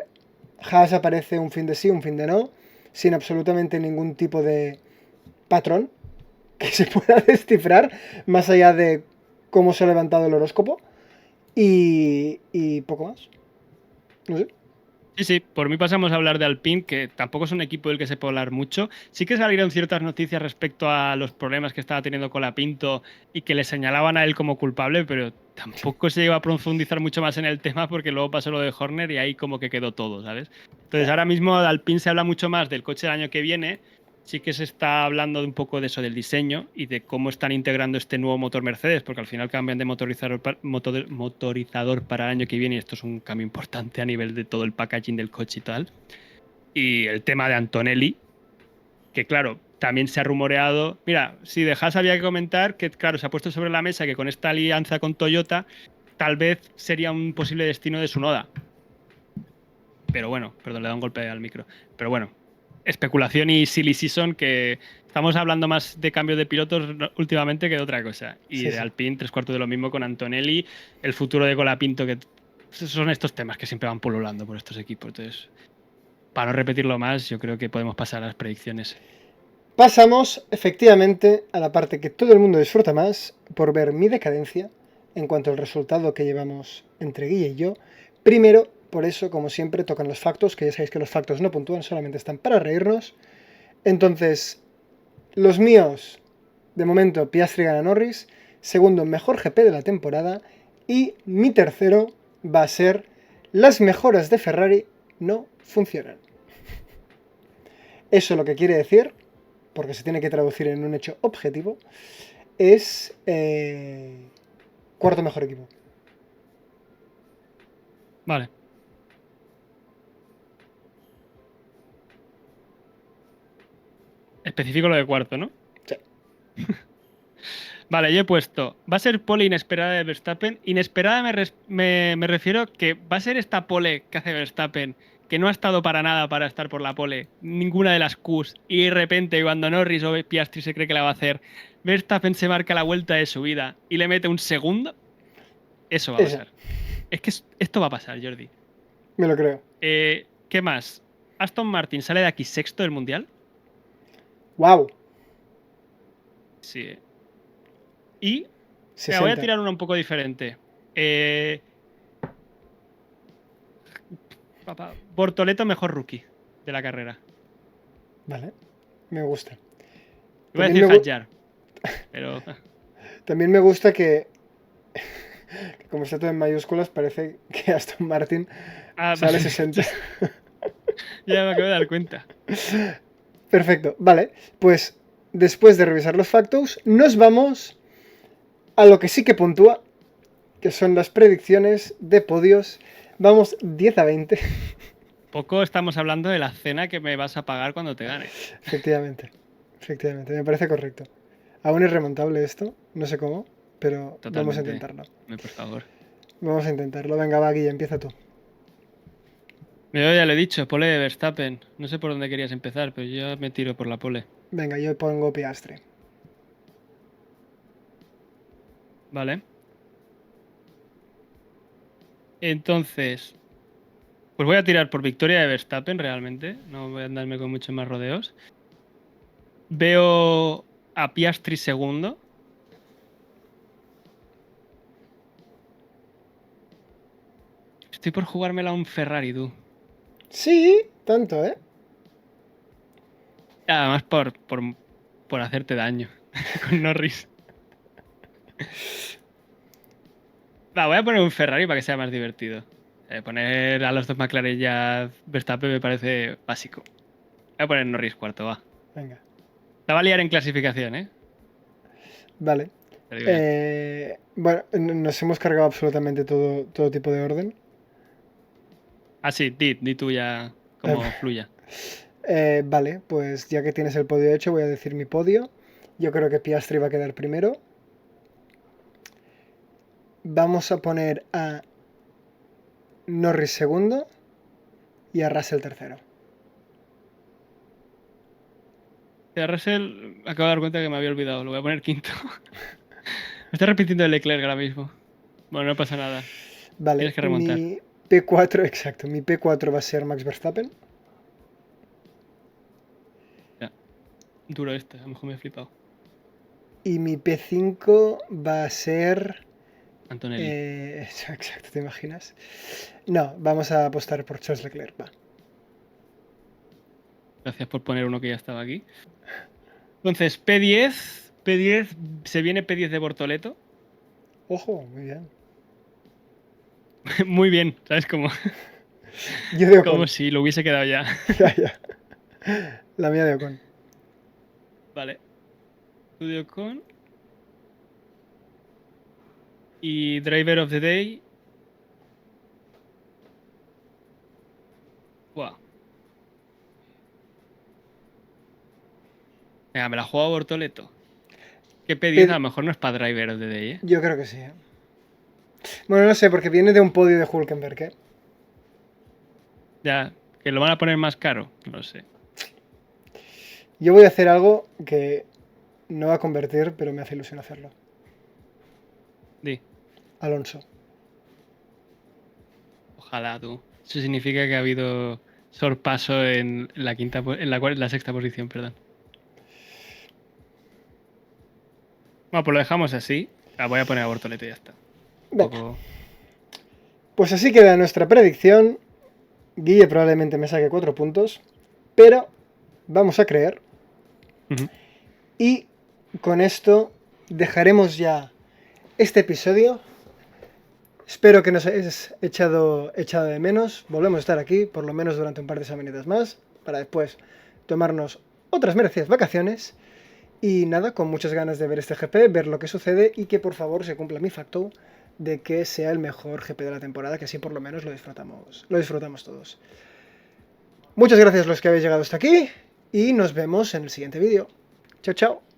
Haas aparece un fin de sí, un fin de no, sin absolutamente ningún tipo de patrón que se pueda descifrar, más allá de cómo se ha levantado el horóscopo, y poco más. No sé. Sí, sí, por mí pasamos a hablar de Alpine, que tampoco es un equipo del que se puede hablar mucho. Sí que salieron ciertas noticias respecto a los problemas que estaba teniendo con la Pinto y que le señalaban a él como culpable, pero tampoco se llegó a profundizar mucho más en el tema porque luego pasó lo de Horner y ahí como que quedó todo, ¿sabes? Entonces Ya. ahora mismo de Alpine se habla mucho más del coche del año que viene. Sí que se está hablando de un poco de eso, del diseño y de cómo están integrando este nuevo motor Mercedes, porque al final cambian de motorizador para el año que viene y esto es un cambio importante a nivel de todo el packaging del coche y tal. Y el tema de Antonelli, que claro, también se ha rumoreado. Mira, si dejas había que comentar que, claro, se ha puesto sobre la mesa que con esta alianza con Toyota, tal vez sería un posible destino de Tsunoda. Pero bueno, perdón, le da un golpe al micro. Pero bueno, especulación y silly season que estamos hablando más de cambio de pilotos últimamente que de otra cosa. Y Sí, de sí. Alpine, tres cuartos de lo mismo con Antonelli, el futuro de Colapinto, que son estos temas que siempre van pululando por estos equipos. Entonces, para no repetirlo más, yo creo que podemos pasar a las predicciones. Pasamos efectivamente a la parte que todo el mundo disfruta más por ver mi decadencia en cuanto al resultado que llevamos entre Guille y yo. Primero, por eso, como siempre, tocan los factos, que ya sabéis que los factos no puntúan, solamente están para reírnos. Entonces, los míos, de momento, Piastri gana Norris. Segundo, mejor GP de la temporada. Y mi tercero va a ser las mejoras de Ferrari no funcionan. Eso lo que quiere decir, porque se tiene que traducir en un hecho objetivo, es cuarto mejor equipo. Vale. Especifico lo de cuarto, ¿no? Sí. Vale, yo he puesto, va a ser pole inesperada de Verstappen. Inesperada me refiero que va a ser esta pole que hace Verstappen, que no ha estado para nada para estar por la pole, ninguna de las Qs, y de repente cuando Norris o Piastri se cree que la va a hacer, Verstappen se marca la vuelta de su vida y le mete un segundo, eso va a Esa, pasar. Es que esto va a pasar, Jordi. me lo creo. ¿Qué más? Aston Martin sale de aquí sexto del Mundial. ¡Wow! Sí. Y voy a 60. tirar una un poco diferente. Bortoleto, mejor rookie de la carrera. Vale, me gusta. Iba a También decir me, Hadjar, pero también me gusta que, como está todo en mayúsculas, parece que Aston Martin sale 60. ya me acabo de dar cuenta. Perfecto, vale. Pues después de revisar los factos, nos vamos a lo que sí que puntúa, que son las predicciones de podios. Vamos 10 a 20. Poco estamos hablando de la cena que me vas a pagar cuando te gane. Efectivamente, efectivamente, me parece correcto. Aún es remontable esto, no sé cómo, pero vamos a Totalmente. intentarlo. Por favor. Vamos a intentarlo. Venga, va, Guille, empieza tú. Yo ya le he dicho, pole de Verstappen. No sé por dónde querías empezar, pero yo me tiro por la pole. Venga, yo pongo Piastre. Vale. Entonces, pues voy a tirar por victoria de Verstappen realmente. No voy a andarme con muchos más rodeos. Veo a Piastri segundo. Estoy por jugármela a un Ferrari, tú. Sí, tanto, ¿eh? Además por hacerte daño con Norris. Va, voy a poner un Ferrari para que sea más divertido. Poner a los dos McLaren ya Verstappen me parece básico. Voy a poner Norris cuarto, va. Venga, La va a liar en clasificación, ¿eh? vale. Te digo ya. Bueno, nos hemos cargado absolutamente todo tipo de orden. Ah, sí, di tú ya Eh, como fluya. vale, pues ya que tienes el podio hecho, voy a decir mi podio. Yo creo que Piastri va a quedar primero. Vamos a poner a Norris segundo y a Russell tercero. De Russell acabo de dar cuenta que me había olvidado. Lo voy a poner quinto. Me está repitiendo el Leclerc ahora mismo. Bueno, no pasa nada. Vale, Tienes que remontar. mi P4, exacto, mi P4 va a ser Max Verstappen. Ya. Duro este, a lo mejor me he flipado. Y mi P5 va a ser... Antonelli. exacto, ¿te imaginas? No, vamos a apostar por Charles Leclerc, va. Gracias por poner uno que ya estaba aquí. Entonces, P10. P10. Se viene P10 de Bortoleto. Ojo, muy bien. Muy bien, ¿sabes? Como, Yo de como Ocon. si lo hubiese quedado ya. Ya, ya. La mía de Ocon. Vale. Studio con. Y Driver of the Day. Buah. Venga, me la juego a Bortoleto. Que P10 a lo mejor no es para Driver of the Day, ¿eh? Yo creo que sí. Bueno, no sé, porque viene de un podio de Hülkenberg, ¿eh? Ya, que lo van a poner más caro. No lo sé. Yo voy a hacer algo que no va a convertir, pero me hace ilusión hacerlo. Di. Alonso. Ojalá tú. Eso significa que ha habido sorpaso en la quinta, en la sexta posición, perdón. Bueno, pues lo dejamos así. La voy a poner a Bortoleto y ya está. Venga. Pues así queda nuestra predicción. Guille probablemente me saque 4 puntos, pero vamos a creer. Y con esto dejaremos ya este episodio. Espero que nos hayáis echado de menos. Volvemos a estar aquí, por lo menos durante un par de semanitas más, para después tomarnos otras merecidas vacaciones. Y nada, con muchas ganas de ver este GP, ver lo que sucede y que por favor se cumpla mi facto de que sea el mejor GP de la temporada, que así por lo menos lo disfrutamos todos. Muchas gracias a los que habéis llegado hasta aquí y nos vemos en el siguiente vídeo. Chao, chao.